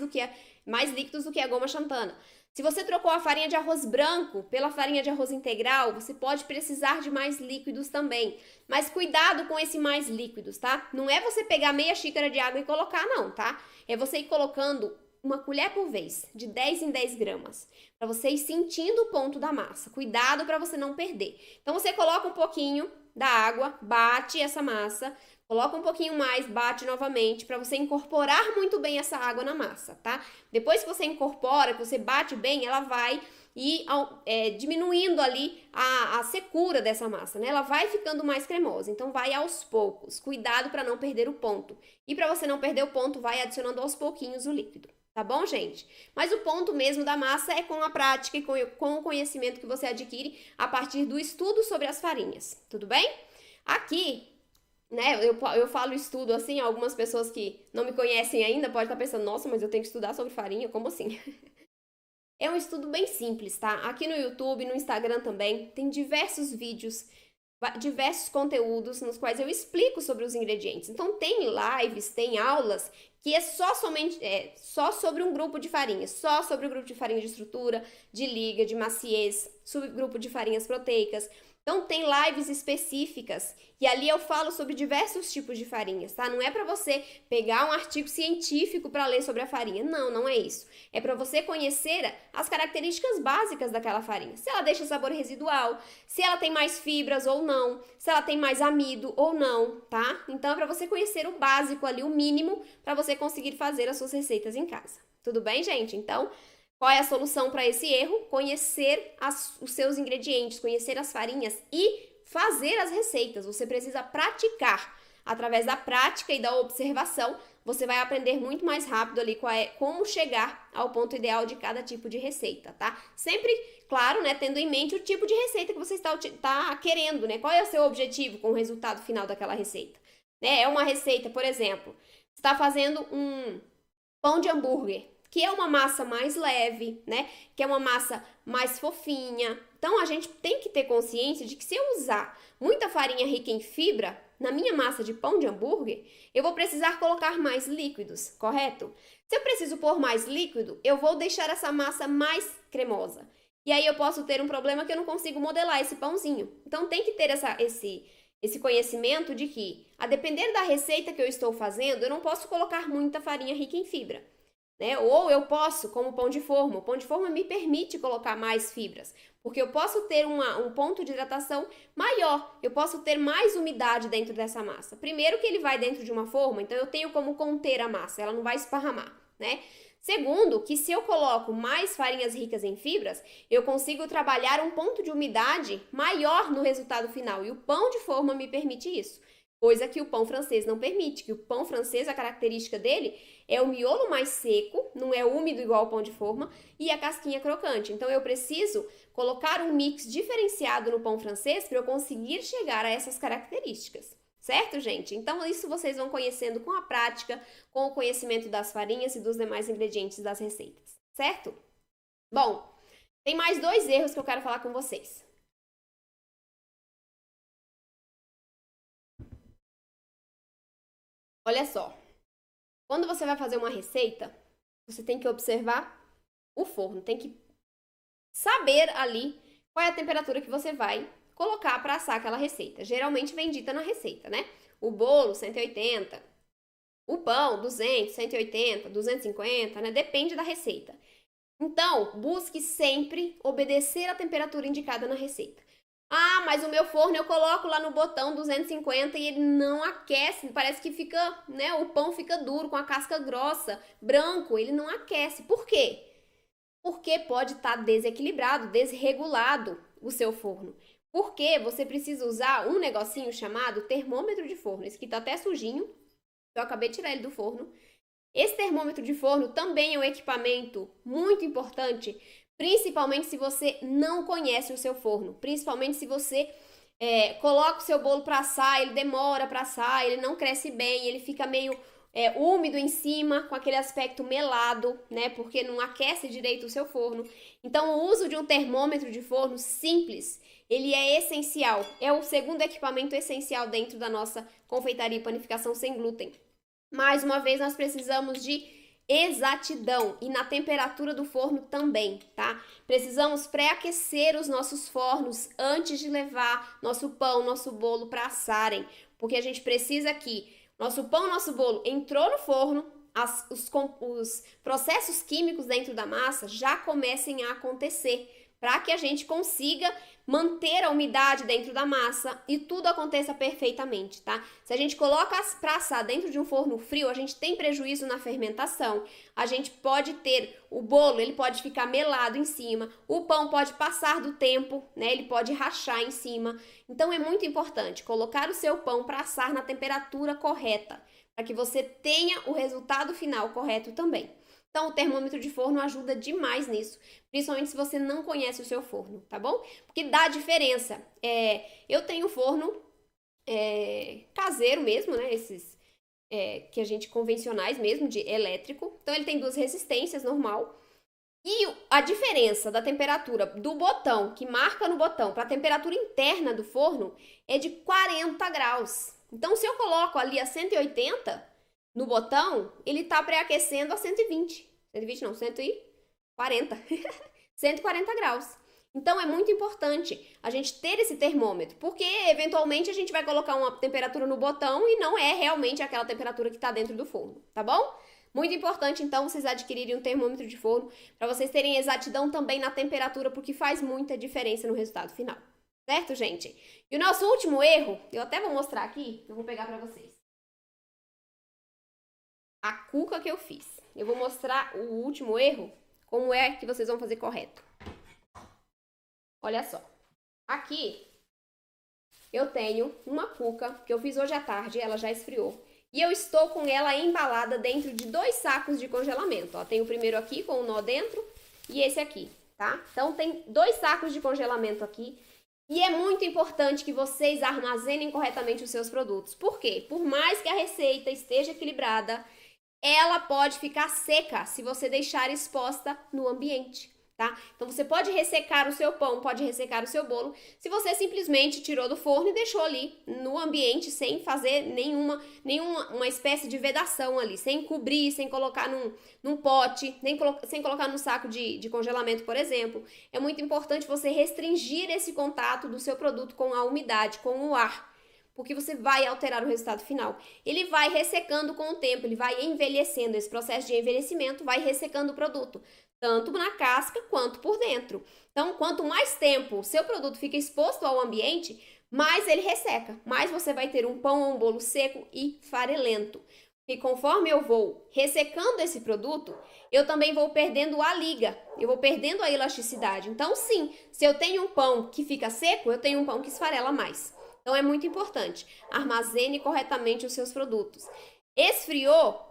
líquidos do que a goma xantana. Se você trocou a farinha de arroz branco pela farinha de arroz integral, você pode precisar de mais líquidos também. Mas cuidado com esse mais líquidos, tá? Não é você pegar meia xícara de água e colocar, não, tá? É você ir colocando uma colher por vez, de 10 em 10 gramas, para você ir sentindo o ponto da massa. Cuidado para você não perder. Então, você coloca um pouquinho da água, bate essa massa, coloca um pouquinho mais, bate novamente, para você incorporar muito bem essa água na massa, tá? Depois que você incorpora, que você bate bem, ela vai ir diminuindo ali a secura dessa massa, né? Ela vai ficando mais cremosa, então vai aos poucos. Cuidado para não perder o ponto. E para você não perder o ponto, vai adicionando aos pouquinhos o líquido. Tá bom, gente? Mas o ponto mesmo da massa é com a prática e com o conhecimento que você adquire a partir do estudo sobre as farinhas, tudo bem? Aqui, né, eu falo estudo assim, algumas pessoas que não me conhecem ainda podem estar pensando, nossa, mas eu tenho que estudar sobre farinha, como assim? É um estudo bem simples, tá? Aqui no YouTube, no Instagram também, tem diversos vídeos, diversos conteúdos nos quais eu explico sobre os ingredientes. Então tem lives, tem aulas que é só sobre um grupo de farinhas, só sobre o grupo de farinha de estrutura, de liga, de maciez, subgrupo de farinhas proteicas. Então tem lives específicas e ali eu falo sobre diversos tipos de farinhas, tá? Não é para você pegar um artigo científico para ler sobre a farinha. Não, não é isso. É para você conhecer as características básicas daquela farinha. Se ela deixa sabor residual, se ela tem mais fibras ou não, se ela tem mais amido ou não, tá? Então é para você conhecer o básico ali, o mínimo, para você conseguir fazer as suas receitas em casa. Tudo bem, gente? Então, qual é a solução para esse erro? Conhecer os seus ingredientes, conhecer as farinhas e fazer as receitas. Você precisa praticar. Através da prática e da observação, você vai aprender muito mais rápido ali como chegar ao ponto ideal de cada tipo de receita, tá? Sempre, claro, né, tendo em mente o tipo de receita que você está querendo, né? Qual é o seu objetivo com o resultado final daquela receita? Né? É uma receita, por exemplo, você está fazendo um pão de hambúrguer, que é uma massa mais leve, né? Que é uma massa mais fofinha. Então a gente tem que ter consciência de que se eu usar muita farinha rica em fibra na minha massa de pão de hambúrguer, eu vou precisar colocar mais líquidos, correto? Se eu preciso pôr mais líquido, eu vou deixar essa massa mais cremosa. E aí eu posso ter um problema que eu não consigo modelar esse pãozinho. Então tem que ter esse conhecimento de que, a depender da receita que eu estou fazendo, eu não posso colocar muita farinha rica em fibra. Né? Ou eu posso, como o pão de forma. O pão de forma me permite colocar mais fibras, porque eu posso ter um ponto de hidratação maior, eu posso ter mais umidade dentro dessa massa. Primeiro que ele vai dentro de uma forma, então eu tenho como conter a massa, ela não vai esparramar, né? Segundo, que se eu coloco mais farinhas ricas em fibras, eu consigo trabalhar um ponto de umidade maior no resultado final, e o pão de forma me permite isso. Coisa que o pão francês não permite, que o pão francês, a característica dele é o miolo mais seco, não é úmido igual ao pão de forma, e a casquinha crocante. Então eu preciso colocar um mix diferenciado no pão francês para eu conseguir chegar a essas características. Certo, gente? Então isso vocês vão conhecendo com a prática, com o conhecimento das farinhas e dos demais ingredientes das receitas. Certo? Bom, tem mais 2 erros que eu quero falar com vocês. Olha só, quando você vai fazer uma receita, você tem que observar o forno, tem que saber ali qual é a temperatura que você vai colocar para assar aquela receita. Geralmente vem dita na receita, né? O bolo, 180, o pão, 200, 180, 250, né? Depende da receita. Então, busque sempre obedecer a temperatura indicada na receita. Ah, mas o meu forno eu coloco lá no botão 250 e ele não aquece, parece que fica, né, o pão fica duro, com a casca grossa, branco, ele não aquece. Por quê? Porque pode estar desequilibrado, desregulado o seu forno. Porque você precisa usar um negocinho chamado termômetro de forno. Esse aqui tá até sujinho, eu acabei de tirar ele do forno. Esse termômetro de forno também é um equipamento muito importante, principalmente se você não conhece o seu forno, principalmente se você coloca o seu bolo para assar, ele demora para assar, ele não cresce bem, ele fica meio úmido em cima, com aquele aspecto melado, né? Porque não aquece direito o seu forno. Então, o uso de um termômetro de forno simples, ele é essencial. É o segundo equipamento essencial dentro da nossa confeitaria e panificação sem glúten. Mais uma vez, nós precisamos de exatidão e na temperatura do forno também, tá? Precisamos pré-aquecer os nossos fornos antes de levar nosso pão, nosso bolo para assarem, porque a gente precisa que nosso pão, nosso bolo entrou no forno, os processos químicos dentro da massa já comecem a acontecer, para que a gente consiga manter a umidade dentro da massa e tudo aconteça perfeitamente, tá? Se a gente coloca para assar dentro de um forno frio, a gente tem prejuízo na fermentação, a gente pode ter o bolo, ele pode ficar melado em cima, o pão pode passar do tempo, né? Ele pode rachar em cima. Então é muito importante colocar o seu pão para assar na temperatura correta, para que você tenha o resultado final correto também. Então, o termômetro de forno ajuda demais nisso, principalmente se você não conhece o seu forno, tá bom? Porque dá diferença. Eu tenho forno caseiro mesmo, né? Esses que a gente convencionais mesmo, de elétrico. Então, ele tem 2 resistências, normal. E a diferença da temperatura do botão, que marca no botão, para a temperatura interna do forno, é de 40 graus. Então, se eu coloco ali a 180... no botão, ele tá pré-aquecendo a 120. 120 não, 140. 140 graus. Então, é muito importante a gente ter esse termômetro, porque, eventualmente, a gente vai colocar uma temperatura no botão e não é realmente aquela temperatura que tá dentro do forno, tá bom? Muito importante, então, vocês adquirirem um termômetro de forno para vocês terem exatidão também na temperatura, porque faz muita diferença no resultado final. Certo, gente? E o nosso último erro, eu até vou mostrar aqui, eu vou pegar para vocês. A cuca que eu fiz. Eu vou mostrar o último erro, como é que vocês vão fazer correto. Olha só. Aqui, eu tenho uma cuca que eu fiz hoje à tarde, ela já esfriou. E eu estou com ela embalada dentro de 2 sacos de congelamento. Ó, tem o primeiro aqui com o nó dentro e esse aqui, tá? Então, tem 2 sacos de congelamento aqui. E é muito importante que vocês armazenem corretamente os seus produtos. Por quê? Por mais que a receita esteja equilibrada, ela pode ficar seca se você deixar exposta no ambiente, tá? Então, você pode ressecar o seu pão, pode ressecar o seu bolo, se você simplesmente tirou do forno e deixou ali no ambiente sem fazer nenhuma uma espécie de vedação ali, sem cobrir, sem colocar num pote, sem colocar num saco de congelamento, por exemplo. É muito importante você restringir esse contato do seu produto com a umidade, com o ar, porque você vai alterar o resultado final. Ele vai ressecando com o tempo, ele vai envelhecendo. Esse processo de envelhecimento vai ressecando o produto, tanto na casca quanto por dentro. Então, quanto mais tempo o seu produto fica exposto ao ambiente, mais ele resseca, mais você vai ter um pão ou um bolo seco e farelento. E conforme eu vou ressecando esse produto, eu também vou perdendo a liga, eu vou perdendo a elasticidade. Então, sim, se eu tenho um pão que fica seco, eu tenho um pão que esfarela mais. Então, é muito importante. Armazene corretamente os seus produtos. Esfriou,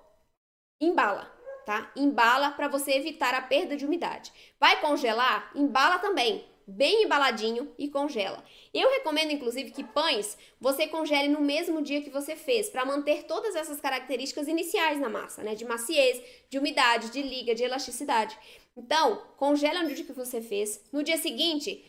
embala, tá? Embala para você evitar a perda de umidade. Vai congelar? Embala também. Bem embaladinho e congela. Eu recomendo, inclusive, que pães você congele no mesmo dia que você fez, para manter todas essas características iniciais na massa, né? De maciez, de umidade, de liga, de elasticidade. Então, congela no dia que você fez. No dia seguinte,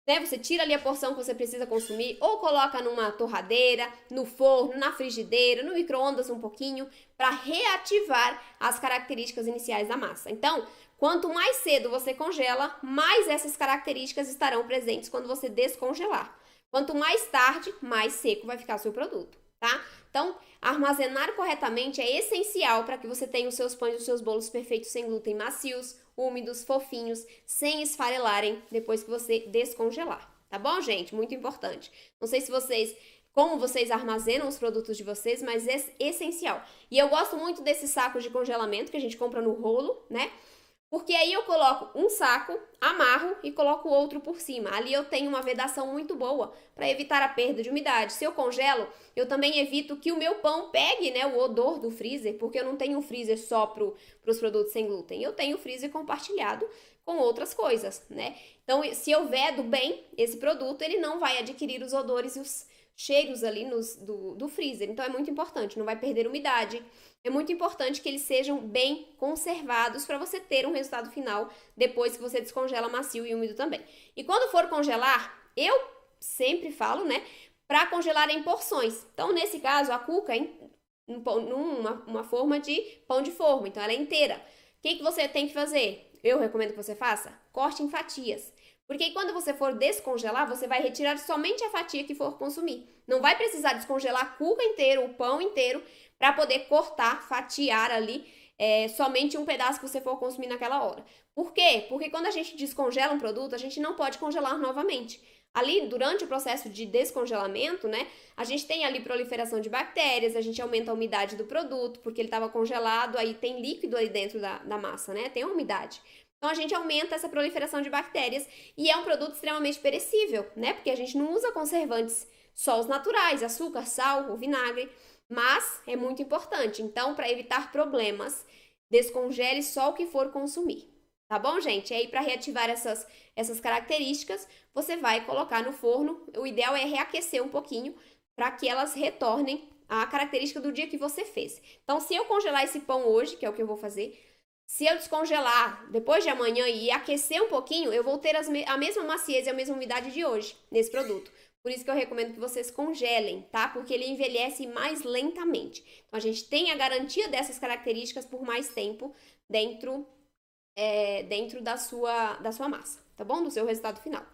né? Você tira ali a porção que você precisa consumir, ou coloca numa torradeira, no forno, na frigideira, no micro-ondas um pouquinho, para reativar as características iniciais da massa. Então, quanto mais cedo você congela, mais essas características estarão presentes quando você descongelar. Quanto mais tarde, mais seco vai ficar o seu produto, tá? Então, armazenar corretamente é essencial para que você tenha os seus pães e os seus bolos perfeitos sem glúten, macios, úmidos, fofinhos, sem esfarelarem depois que você descongelar, tá bom, gente? Muito importante. Não sei se vocês, como vocês armazenam os produtos de vocês, mas é essencial. E eu gosto muito desses sacos de congelamento que a gente compra no rolo, né? Porque aí eu coloco um saco, amarro e coloco outro por cima. Ali eu tenho uma vedação muito boa para evitar a perda de umidade. Se eu congelo, eu também evito que o meu pão pegue, né, o odor do freezer, porque eu não tenho um freezer só para os produtos sem glúten. Eu tenho o freezer compartilhado com outras coisas, né? Então, se eu vedo bem esse produto, ele não vai adquirir os odores e os cheiros ali do freezer. Então, é muito importante, não vai perder umidade. É muito importante que eles sejam bem conservados para você ter um resultado final depois que você descongela macio e úmido também. E quando for congelar, eu sempre falo, né, para congelar em porções. Então, nesse caso, a cuca é numa forma de pão de forma, então ela é inteira. O que você tem que fazer? Eu recomendo que você faça, corte em fatias. Porque aí, quando você for descongelar, você vai retirar somente a fatia que for consumir. Não vai precisar descongelar a cuca inteira, o pão inteiro, para poder cortar, fatiar ali somente um pedaço que você for consumir naquela hora. Por quê? Porque quando a gente descongela um produto, a gente não pode congelar novamente. Ali, durante o processo de descongelamento, né, a gente tem ali proliferação de bactérias, a gente aumenta a umidade do produto, porque ele estava congelado, aí tem líquido ali dentro da massa, né, tem a umidade. Então, a gente aumenta essa proliferação de bactérias e é um produto extremamente perecível, né, porque a gente não usa conservantes só os naturais, açúcar, sal, o vinagre, mas é muito importante. Então, para evitar problemas, descongele só o que for consumir. Tá bom, gente? E aí, para reativar essas características, você vai colocar no forno. O ideal é reaquecer um pouquinho para que elas retornem à característica do dia que você fez. Então, se eu congelar esse pão hoje, que é o que eu vou fazer, se eu descongelar depois de amanhã e aquecer um pouquinho, eu vou ter a mesma maciez e a mesma umidade de hoje nesse produto. Por isso que eu recomendo que vocês congelem, tá? Porque ele envelhece mais lentamente. Então, a gente tem a garantia dessas características por mais tempo dentro da sua massa, tá bom? Do seu resultado final.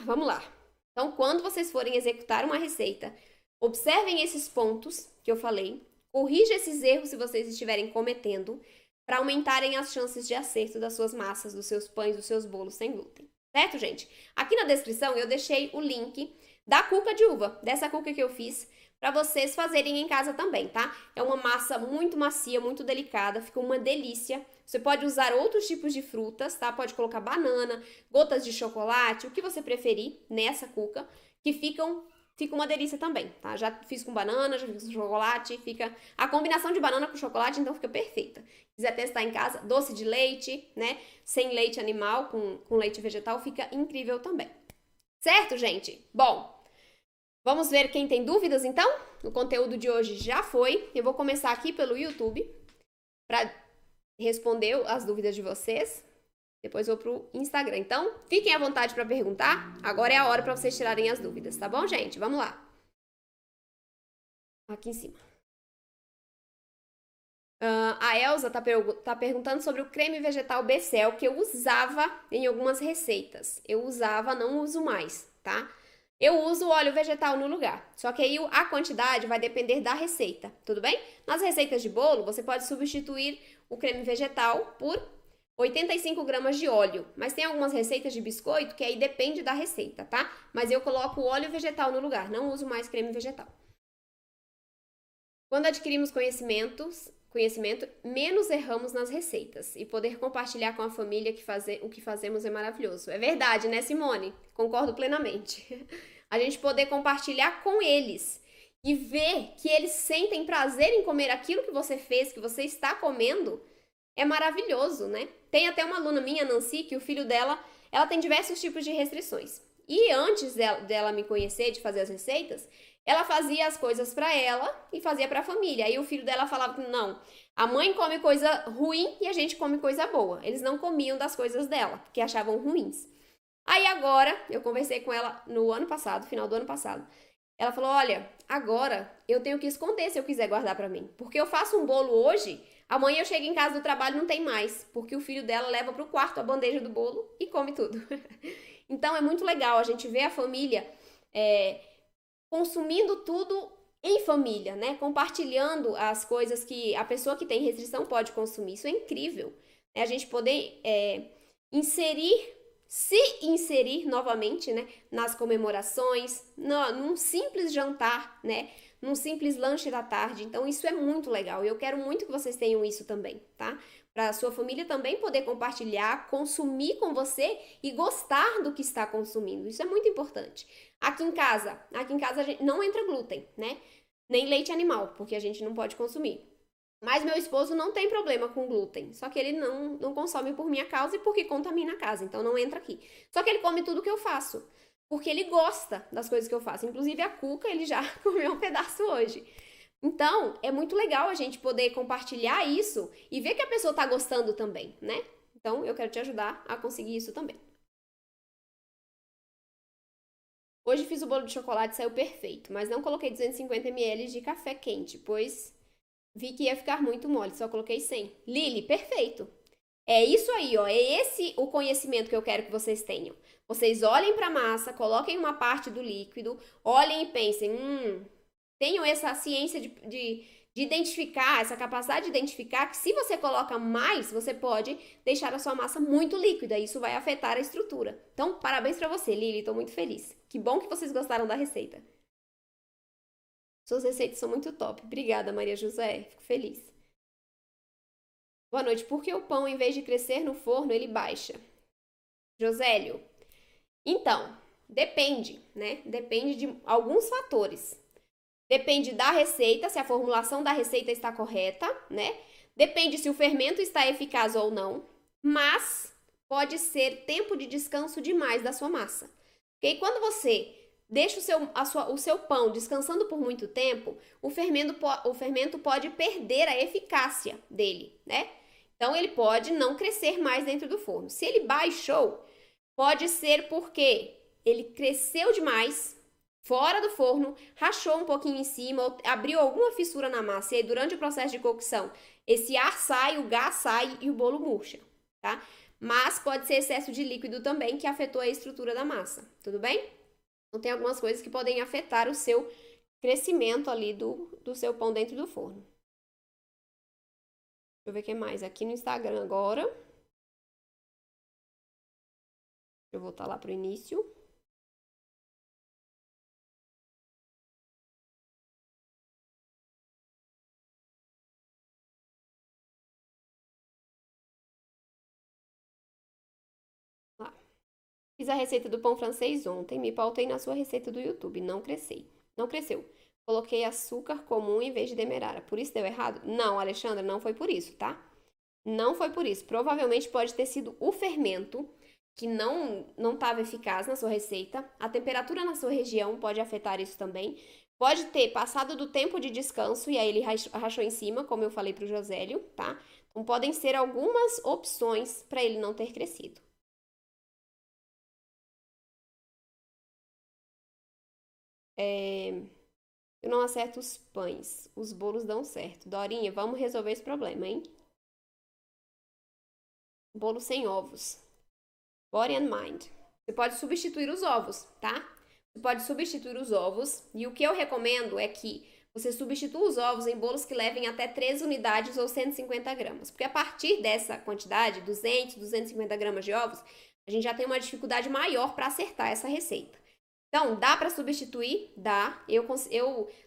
Vamos lá. Então, quando vocês forem executar uma receita, observem esses pontos que eu falei, corrija esses erros se vocês estiverem cometendo, para aumentarem as chances de acerto das suas massas, dos seus pães, dos seus bolos sem glúten. Certo, gente? Aqui na descrição eu deixei o link da cuca de uva, dessa cuca que eu fiz, para vocês fazerem em casa também, tá? É uma massa muito macia, muito delicada, fica uma delícia. Você pode usar outros tipos de frutas, tá? Pode colocar banana, gotas de chocolate, o que você preferir nessa cuca, que fica uma delícia também, tá? Já fiz com banana, já fiz com chocolate, fica... A combinação de banana com chocolate, então, fica perfeita. Quiser testar em casa, doce de leite, né? Sem leite animal, com leite vegetal, fica incrível também. Certo, gente? Bom, vamos ver quem tem dúvidas, então? O conteúdo de hoje já foi. Eu vou começar aqui pelo YouTube para responder as dúvidas de vocês. Depois vou pro Instagram. Então, fiquem à vontade para perguntar. Agora é a hora para vocês tirarem as dúvidas, tá bom, gente? Vamos lá. Aqui em cima. A Elza tá perguntando sobre o creme vegetal Becel, que eu usava em algumas receitas. Eu usava, não uso mais, tá? Eu uso óleo vegetal no lugar. Só que aí a quantidade vai depender da receita, tudo bem? Nas receitas de bolo, você pode substituir o creme vegetal por 85 gramas de óleo. Mas tem algumas receitas de biscoito que aí depende da receita, tá? Mas eu coloco o óleo vegetal no lugar, não uso mais creme vegetal. Quando adquirimos conhecimento, menos erramos nas receitas. E poder compartilhar com a família o que fazemos é maravilhoso. É verdade, né, Simone? Concordo plenamente. A gente poder compartilhar com eles e ver que eles sentem prazer em comer aquilo que você fez, que você está comendo, é maravilhoso, né? Tem até uma aluna minha, Nancy, que o filho dela, ela tem diversos tipos de restrições. E antes dela me conhecer, de fazer as receitas, ela fazia as coisas para ela e fazia para a família. Aí o filho dela falava que não, a mãe come coisa ruim e a gente come coisa boa. Eles não comiam das coisas dela, porque achavam ruins. Aí agora, eu conversei com ela no ano passado, final do ano passado. Ela falou: olha, agora eu tenho que esconder se eu quiser guardar pra mim. Porque eu faço um bolo hoje, amanhã eu chego em casa do trabalho e não tem mais. Porque o filho dela leva pro quarto a bandeja do bolo e come tudo. Então é muito legal a gente ver a família consumindo tudo em família, né? Compartilhando as coisas que a pessoa que tem restrição pode consumir. Isso é incrível. Né? A gente poder se inserir novamente, né? Nas comemorações, num simples jantar, né? Num simples lanche da tarde. Então, isso é muito legal. E eu quero muito que vocês tenham isso também, tá? Para a sua família também poder compartilhar, consumir com você e gostar do que está consumindo. Isso é muito importante. Aqui em casa a gente não entra glúten, né? Nem leite animal, porque a gente não pode consumir. Mas meu esposo não tem problema com glúten, só que ele não consome por minha causa e porque contamina a casa, então não entra aqui. Só que ele come tudo que eu faço, porque ele gosta das coisas que eu faço. Inclusive a cuca ele já comeu um pedaço hoje. Então, é muito legal a gente poder compartilhar isso e ver que a pessoa tá gostando também, né? Então, eu quero te ajudar a conseguir isso também. Hoje fiz o bolo de chocolate e saiu perfeito, mas não coloquei 250 ml de café quente, pois vi que ia ficar muito mole, só coloquei 100. Lili, perfeito. É isso aí, ó. É esse o conhecimento que eu quero que vocês tenham. Vocês olhem para a massa, coloquem uma parte do líquido, olhem e pensem, tenham essa ciência de identificar, essa capacidade de identificar que se você coloca mais, você pode deixar a sua massa muito líquida. Isso vai afetar a estrutura. Então, parabéns para você, Lili. Estou muito feliz. Que bom que vocês gostaram da receita. Suas receitas são muito top. Obrigada, Maria José. Fico feliz. Boa noite. Por que o pão, em vez de crescer no forno, ele baixa? Josélio. Então, depende, né? Depende de alguns fatores. Depende da receita, se a formulação da receita está correta, né? Depende se o fermento está eficaz ou não. Mas pode ser tempo de descanso demais da sua massa. Porque quando você deixa o seu pão descansando por muito tempo, o fermento pode perder a eficácia dele, né? Então, ele pode não crescer mais dentro do forno. Se ele baixou, pode ser porque ele cresceu demais fora do forno, rachou um pouquinho em cima, ou abriu alguma fissura na massa, e aí durante o processo de cocção, esse ar sai, o gás sai e o bolo murcha, tá? Mas pode ser excesso de líquido também, que afetou a estrutura da massa, tudo bem? Então, tem algumas coisas que podem afetar o seu crescimento ali do seu pão dentro do forno. Deixa eu ver o que mais. Aqui no Instagram agora. Eu vou voltar lá pro início. Lá. Fiz a receita do pão francês ontem. Me pautei na sua receita do YouTube. Não cresceu. Coloquei açúcar comum em vez de demerara. Por isso deu errado? Não, Alexandra, não foi por isso, tá? Não foi por isso. Provavelmente pode ter sido o fermento que não estava eficaz na sua receita. A temperatura na sua região pode afetar isso também. Pode ter passado do tempo de descanso e aí ele rachou em cima, como eu falei para o Josélio, tá? Então podem ser algumas opções para ele não ter crescido. Eu não acerto os pães. Os bolos dão certo. Dorinha, vamos resolver esse problema, hein? Bolo sem ovos. Body and mind. Você pode substituir os ovos, tá? Você pode substituir os ovos. E o que eu recomendo é que você substitua os ovos em bolos que levem até 3 unidades ou 150 gramas. Porque a partir dessa quantidade, 200, 250 gramas de ovos, a gente já tem uma dificuldade maior para acertar essa receita. Então, dá para substituir? Dá. Eu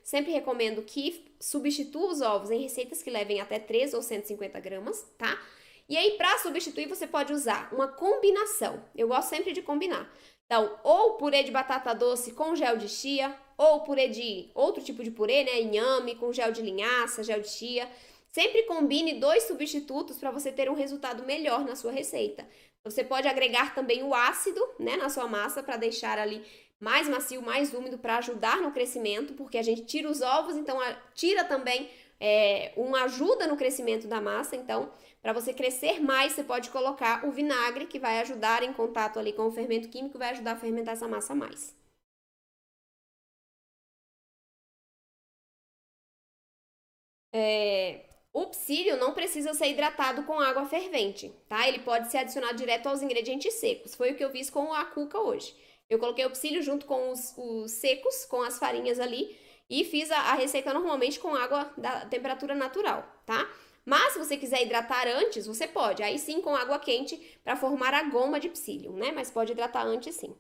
sempre recomendo que substitua os ovos em receitas que levem até 3 ou 150 gramas, tá? E aí, para substituir, você pode usar uma combinação. Eu gosto sempre de combinar. Então, ou purê de batata doce com gel de chia, ou purê de outro tipo de purê, né? Inhame com gel de linhaça, gel de chia. Sempre combine 2 substitutos para você ter um resultado melhor na sua receita. Você pode agregar também o ácido, né, na sua massa para deixar ali mais macio, mais úmido para ajudar no crescimento, porque a gente tira os ovos, então tira também uma ajuda no crescimento da massa. Então, para você crescer mais, você pode colocar o vinagre, que vai ajudar em contato ali com o fermento químico, vai ajudar a fermentar essa massa mais. O psyllium não precisa ser hidratado com água fervente, tá? Ele pode ser adicionado direto aos ingredientes secos. Foi o que eu fiz com a cuca hoje. Eu coloquei o psyllium junto com os secos, com as farinhas ali, e fiz a receita normalmente com água da temperatura natural, tá? Mas se você quiser hidratar antes, você pode. Aí sim com água quente para formar a goma de psyllium, né? Mas pode hidratar antes sim.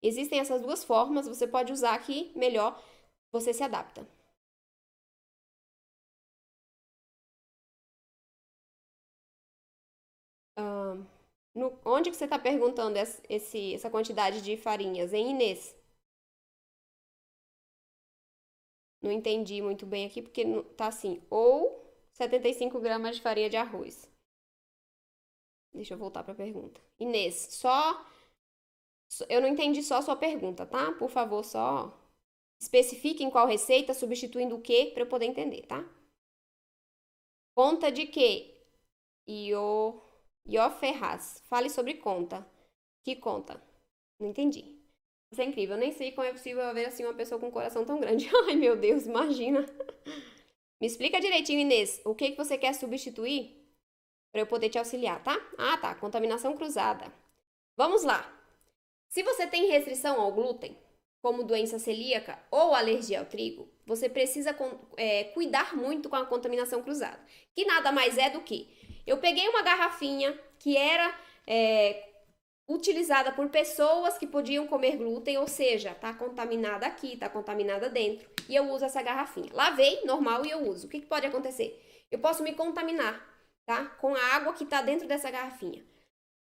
Existem essas duas formas, você pode usar aqui melhor, você se adapta. Onde que você está perguntando essa quantidade de farinhas, hein, Inês? Não entendi muito bem aqui, porque tá assim, ou 75 gramas de farinha de arroz. Deixa eu voltar para a pergunta. Inês, eu não entendi só a sua pergunta, tá? Por favor, só especifique em qual receita, substituindo o que, para eu poder entender, tá? Conta de quê? Io Ferraz. Fale sobre conta. Que conta? Não entendi. Isso é incrível. Eu nem sei como é possível haver assim uma pessoa com um coração tão grande. Ai, meu Deus, imagina. Me explica direitinho, Inês. O que você quer substituir para eu poder te auxiliar, tá? Ah, tá. Contaminação cruzada. Vamos lá. Se você tem restrição ao glúten, como doença celíaca ou alergia ao trigo, você precisa cuidar muito com a contaminação cruzada. Que nada mais é do que eu peguei uma garrafinha que era utilizada por pessoas que podiam comer glúten, ou seja, tá contaminada aqui, tá contaminada dentro, e eu uso essa garrafinha. Lavei, normal, e eu uso. O que pode acontecer? Eu posso me contaminar, tá? Com a água que tá dentro dessa garrafinha.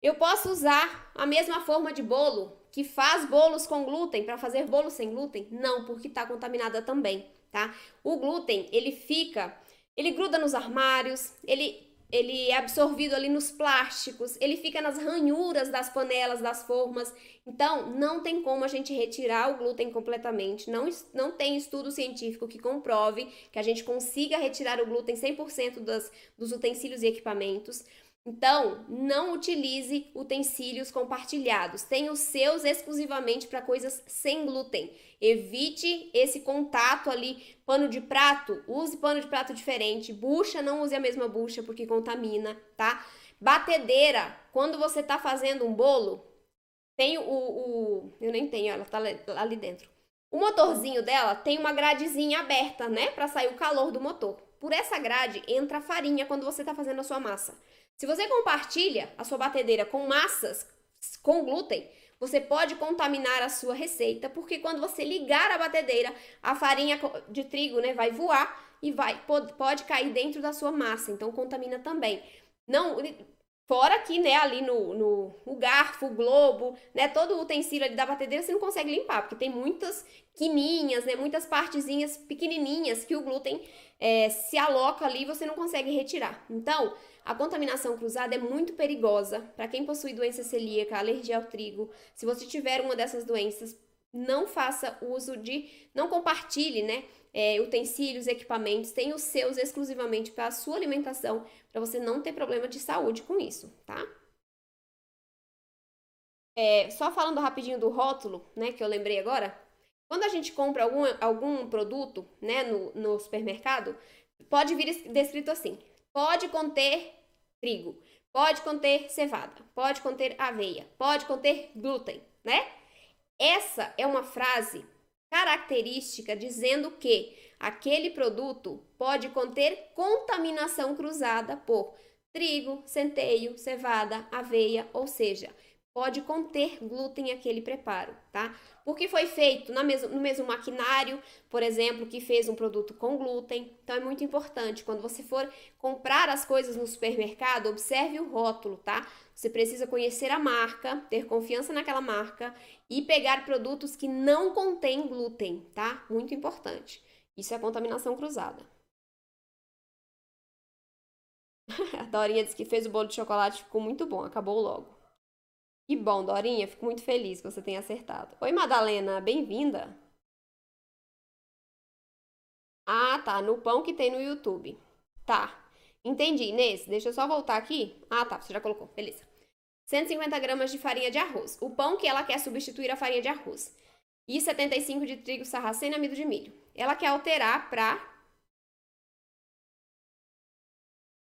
Eu posso usar a mesma forma de bolo que faz bolos com glúten para fazer bolos sem glúten? Não, porque tá contaminada também, tá? O glúten, ele gruda nos armários, ele é absorvido ali nos plásticos, ele fica nas ranhuras das panelas, das formas. Então, não tem como a gente retirar o glúten completamente. Não tem estudo científico que comprove que a gente consiga retirar o glúten 100% dos utensílios e equipamentos. Então, não utilize utensílios compartilhados. Tenha os seus exclusivamente para coisas sem glúten. Evite esse contato ali. Pano de prato, use pano de prato diferente. Bucha, não use a mesma bucha porque contamina, tá? Batedeira, quando você tá fazendo um bolo, tem eu nem tenho, ela tá ali dentro. O motorzinho dela tem uma gradezinha aberta, né? Para sair o calor do motor. Por essa grade entra a farinha quando você tá fazendo a sua massa. Se você compartilha a sua batedeira com massas com glúten, você pode contaminar a sua receita, porque quando você ligar a batedeira, a farinha de trigo, né, vai voar e pode cair dentro da sua massa, então contamina também. Não, fora que, né, ali no garfo, o globo, né, todo o utensílio ali da batedeira você não consegue limpar, porque tem muitas quininhas, né, muitas partezinhas pequenininhas que o glúten se aloca ali e você não consegue retirar. Então, a contaminação cruzada é muito perigosa para quem possui doença celíaca, alergia ao trigo. Se você tiver uma dessas doenças, não faça uso não compartilhe, né, utensílios, equipamentos, tenha os seus exclusivamente para a sua alimentação, para você não ter problema de saúde com isso, tá? Só falando rapidinho do rótulo, né, que eu lembrei agora, quando a gente compra algum produto, né, no supermercado, pode vir descrito assim: pode conter trigo, pode conter cevada, pode conter aveia, pode conter glúten, né? Essa é uma frase característica dizendo que aquele produto pode conter contaminação cruzada por trigo, centeio, cevada, aveia, ou seja, pode conter glúten aquele preparo, tá? Porque foi feito no mesmo maquinário, por exemplo, que fez um produto com glúten. Então é muito importante, quando você for comprar as coisas no supermercado, observe o rótulo, tá? Você precisa conhecer a marca, ter confiança naquela marca e pegar produtos que não contêm glúten, tá? Muito importante. Isso é contaminação cruzada. A Dorinha disse que fez o bolo de chocolate, ficou muito bom, acabou logo. Que bom, Dorinha, fico muito feliz que você tenha acertado. Oi, Madalena, bem-vinda. Ah, tá, no pão que tem no YouTube. Tá, entendi, Inês. Deixa eu só voltar aqui. Ah, tá, você já colocou, beleza. 150 gramas de farinha de arroz. O pão que ela quer substituir a farinha de arroz. E 75 de trigo sarraceno e amido de milho. Ela quer alterar para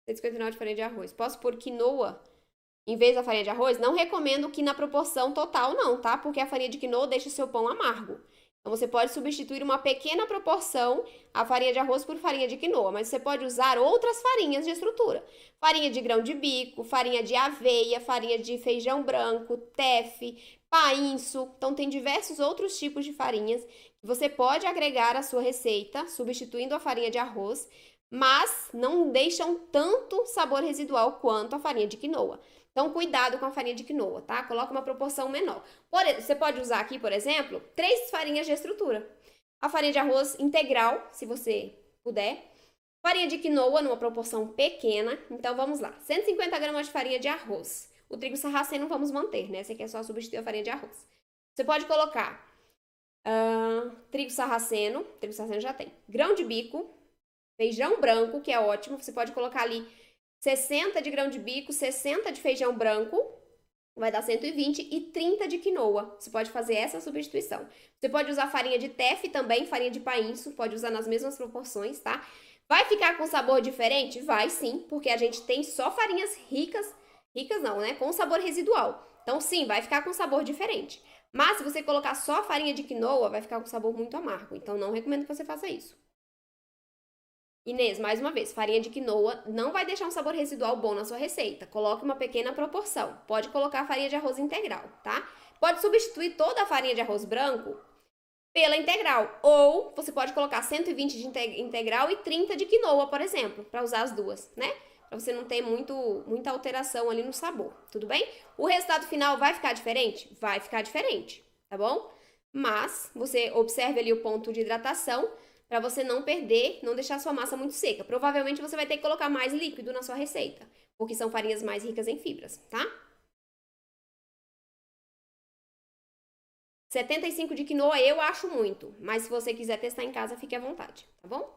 159 de farinha de arroz. Posso pôr quinoa em vez da farinha de arroz? Não recomendo que na proporção total não, tá? Porque a farinha de quinoa deixa o seu pão amargo. Então você pode substituir uma pequena proporção a farinha de arroz por farinha de quinoa, mas você pode usar outras farinhas de estrutura. Farinha de grão de bico, farinha de aveia, farinha de feijão branco, tefe, painço. Então tem diversos outros tipos de farinhas que você pode agregar à sua receita, substituindo a farinha de arroz, mas não deixam tanto sabor residual quanto a farinha de quinoa. Então, cuidado com a farinha de quinoa, tá? Coloca uma proporção menor. Você pode usar aqui, por exemplo, 3 farinhas de estrutura. A farinha de arroz integral, se você puder. Farinha de quinoa numa proporção pequena. Então, vamos lá. 150 gramas de farinha de arroz. O trigo sarraceno vamos manter, né? Você quer só substituir a farinha de arroz. Você pode colocar trigo sarraceno já tem. Grão de bico, feijão branco, que é ótimo. Você pode colocar ali 60 de grão de bico, 60 de feijão branco, vai dar 120, e 30 de quinoa. Você pode fazer essa substituição. Você pode usar farinha de tefe também, farinha de painço, pode usar nas mesmas proporções, tá? Vai ficar com sabor diferente? Vai sim, porque a gente tem só farinhas ricas não, né? Com sabor residual. Então sim, vai ficar com sabor diferente. Mas se você colocar só farinha de quinoa, vai ficar com sabor muito amargo. Então não recomendo que você faça isso. Inês, mais uma vez, farinha de quinoa não vai deixar um sabor residual bom na sua receita. Coloque uma pequena proporção. Pode colocar farinha de arroz integral, tá? Pode substituir toda a farinha de arroz branco pela integral. Ou você pode colocar 120 de integral e 30 de quinoa, por exemplo, para usar as duas, né? Para você não ter muita alteração ali no sabor, tudo bem? O resultado final vai ficar diferente? Vai ficar diferente, tá bom? Mas você observe ali o ponto de hidratação, para você não perder, não deixar sua massa muito seca. Provavelmente você vai ter que colocar mais líquido na sua receita, porque são farinhas mais ricas em fibras, tá? 75 de quinoa eu acho muito, mas se você quiser testar em casa, fique à vontade, tá bom?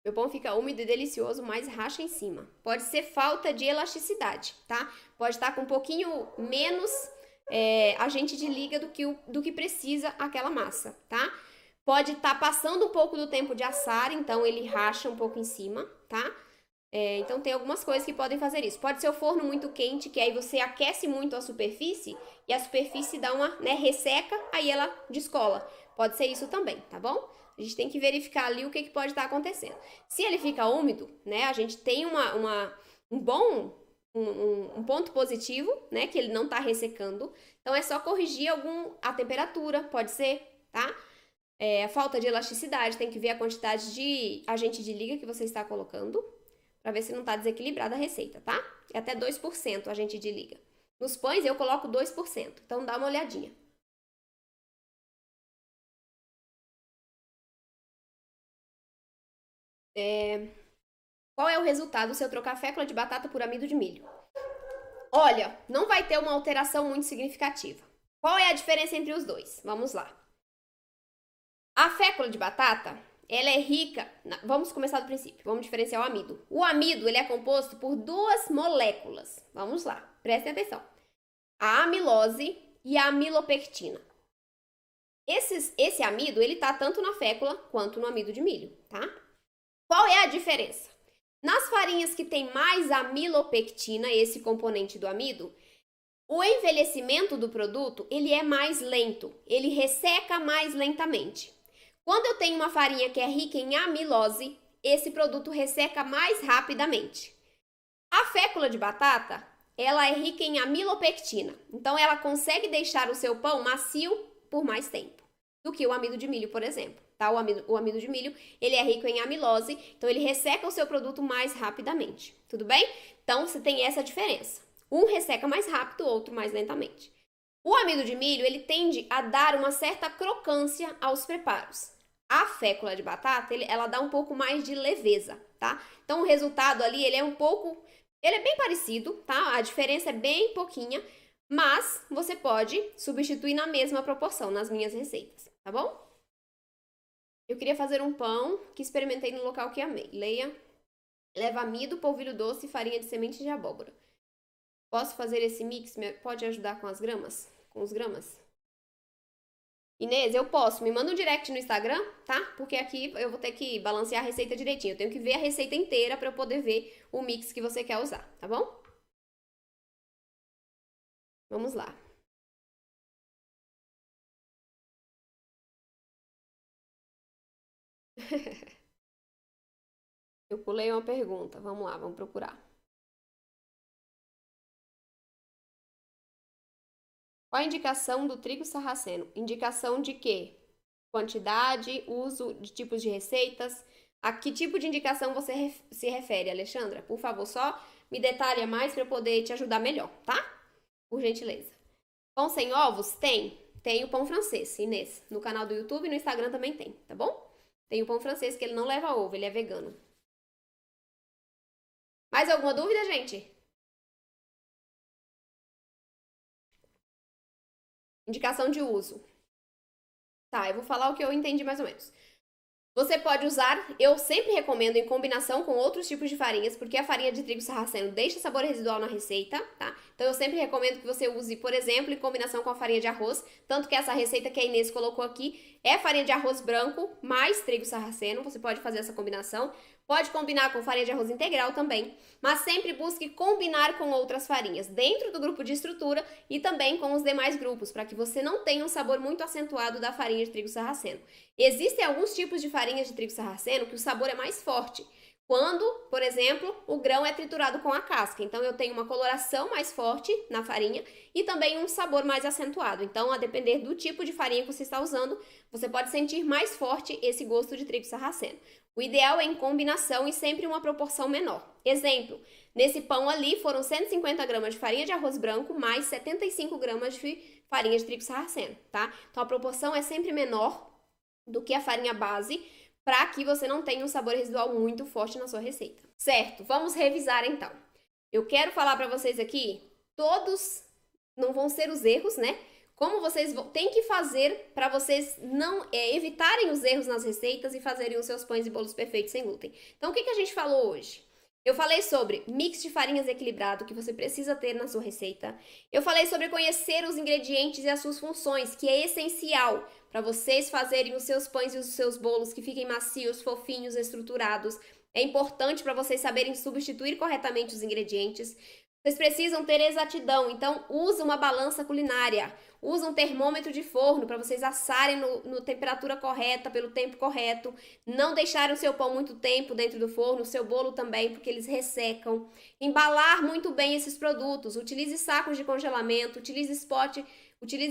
Meu pão fica úmido e delicioso, mas racha em cima. Pode ser falta de elasticidade, tá? Pode estar com um pouquinho menos agente de liga do que precisa aquela massa, tá? Pode estar passando um pouco do tempo de assar, então ele racha um pouco em cima, tá? Então tem algumas coisas que podem fazer isso. Pode ser o forno muito quente, que aí você aquece muito a superfície e a superfície dá uma, resseca, aí ela descola. Pode ser isso também, tá bom? A gente tem que verificar ali o que pode estar acontecendo. Se ele fica úmido, né, a gente tem um ponto positivo, né, que ele não tá ressecando. Então é só corrigir a temperatura, pode ser, tá? A falta de elasticidade, tem que ver a quantidade de agente de liga que você está colocando, para ver se não tá desequilibrada a receita, tá? É até 2% agente de liga. Nos pães eu coloco 2%, então dá uma olhadinha. Qual é o resultado se eu trocar fécula de batata por amido de milho? Olha, não vai ter uma alteração muito significativa. Qual é a diferença entre os dois? Vamos lá. A fécula de batata, ela é rica... Vamos começar do princípio, vamos diferenciar o amido. O amido, ele é composto por 2 moléculas. Vamos lá, prestem atenção. A amilose e a amilopectina. Esse amido, ele tá tanto na fécula quanto no amido de milho, tá? Qual é a diferença? Nas farinhas que tem mais amilopectina, esse componente do amido, o envelhecimento do produto, ele é mais lento, ele resseca mais lentamente. Quando eu tenho uma farinha que é rica em amilose, esse produto resseca mais rapidamente. A fécula de batata, ela é rica em amilopectina, então ela consegue deixar o seu pão macio por mais tempo do que o amido de milho, por exemplo. Tá? O amido de milho, ele é rico em amilose, então ele resseca o seu produto mais rapidamente, tudo bem? Então, você tem essa diferença. Um resseca mais rápido, o outro mais lentamente. O amido de milho, ele tende a dar uma certa crocância aos preparos. A fécula de batata, ela dá um pouco mais de leveza, tá? Então, o resultado ali, ele é bem parecido, tá? A diferença é bem pouquinha, mas você pode substituir na mesma proporção nas minhas receitas, tá bom? Eu queria fazer um pão que experimentei no local que amei. Leia. Leva amido, polvilho doce e farinha de semente de abóbora. Posso fazer esse mix? Pode ajudar com as gramas? Com os gramas? Inês, eu posso. Me manda um direct no Instagram, tá? Porque aqui eu vou ter que balancear a receita direitinho. Eu tenho que ver a receita inteira para eu poder ver o mix que você quer usar, tá bom? Vamos lá. Eu pulei uma pergunta. Vamos lá, vamos procurar. Qual a indicação do trigo sarraceno? Indicação de quê? Quantidade, uso de tipos de receitas. A que tipo de indicação você se refere, Alexandra? Por favor, só me detalhe mais para eu poder te ajudar melhor, tá? Por gentileza. Pão sem ovos? Tem. Tem o pão francês, Inês. No canal do YouTube e no Instagram também tem, tá bom? Tem o pão francês que ele não leva ovo, ele é vegano. Mais alguma dúvida, gente? Indicação de uso. Tá, eu vou falar o que eu entendi mais ou menos. Você pode usar, eu sempre recomendo em combinação com outros tipos de farinhas, porque a farinha de trigo sarraceno deixa sabor residual na receita, tá? Então eu sempre recomendo que você use, por exemplo, em combinação com a farinha de arroz, tanto que essa receita que a Inês colocou aqui é farinha de arroz branco mais trigo sarraceno, você pode fazer essa combinação. Pode combinar com farinha de arroz integral também, mas sempre busque combinar com outras farinhas dentro do grupo de estrutura e também com os demais grupos, para que você não tenha um sabor muito acentuado da farinha de trigo sarraceno. Existem alguns tipos de farinha de trigo sarraceno que o sabor é mais forte. Quando, por exemplo, o grão é triturado com a casca. Então, eu tenho uma coloração mais forte na farinha e também um sabor mais acentuado. Então, a depender do tipo de farinha que você está usando, você pode sentir mais forte esse gosto de trigo sarraceno. O ideal é em combinação e sempre uma proporção menor. Exemplo, nesse pão ali foram 150 gramas de farinha de arroz branco mais 75 gramas de farinha de trigo sarraceno, tá? Então, a proporção é sempre menor do que a farinha base, para que você não tenha um sabor residual muito forte na sua receita. Certo, vamos revisar então. Eu quero falar para vocês aqui, todos não vão ser os erros, né? Como vocês têm que fazer para vocês não evitarem os erros nas receitas e fazerem os seus pães e bolos perfeitos sem glúten. Então, o que a gente falou hoje? Eu falei sobre mix de farinhas equilibrado que você precisa ter na sua receita. Eu falei sobre conhecer os ingredientes e as suas funções, que é essencial para vocês fazerem os seus pães e os seus bolos que fiquem macios, fofinhos, estruturados. É importante para vocês saberem substituir corretamente os ingredientes. Vocês precisam ter exatidão, então usa uma balança culinária, usa um termômetro de forno para vocês assarem no temperatura correta, pelo tempo correto, não deixarem o seu pão muito tempo dentro do forno, o seu bolo também, porque eles ressecam. Embalar muito bem esses produtos, utilize sacos de congelamento, utilize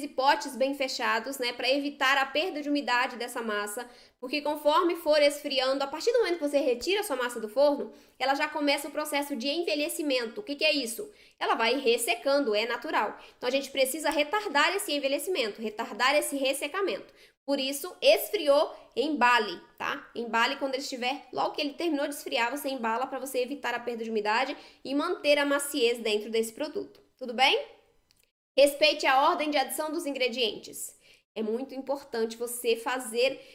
potes bem fechados, né, para evitar a perda de umidade dessa massa, porque conforme for esfriando, a partir do momento que você retira a sua massa do forno, ela já começa o processo de envelhecimento. O que é isso? Ela vai ressecando, é natural. Então a gente precisa retardar esse envelhecimento, retardar esse ressecamento. Por isso, esfriou, embale, tá? Embale quando ele estiver, logo que ele terminou de esfriar, você embala para você evitar a perda de umidade e manter a maciez dentro desse produto. Tudo bem? Respeite a ordem de adição dos ingredientes. É muito importante você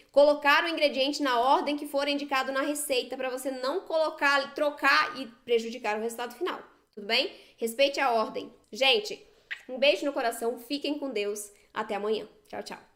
colocar o ingrediente na ordem que for indicado na receita para você não colocar, trocar e prejudicar o resultado final. Tudo bem? Respeite a ordem. Gente, um beijo no coração, fiquem com Deus. Até amanhã. Tchau, tchau.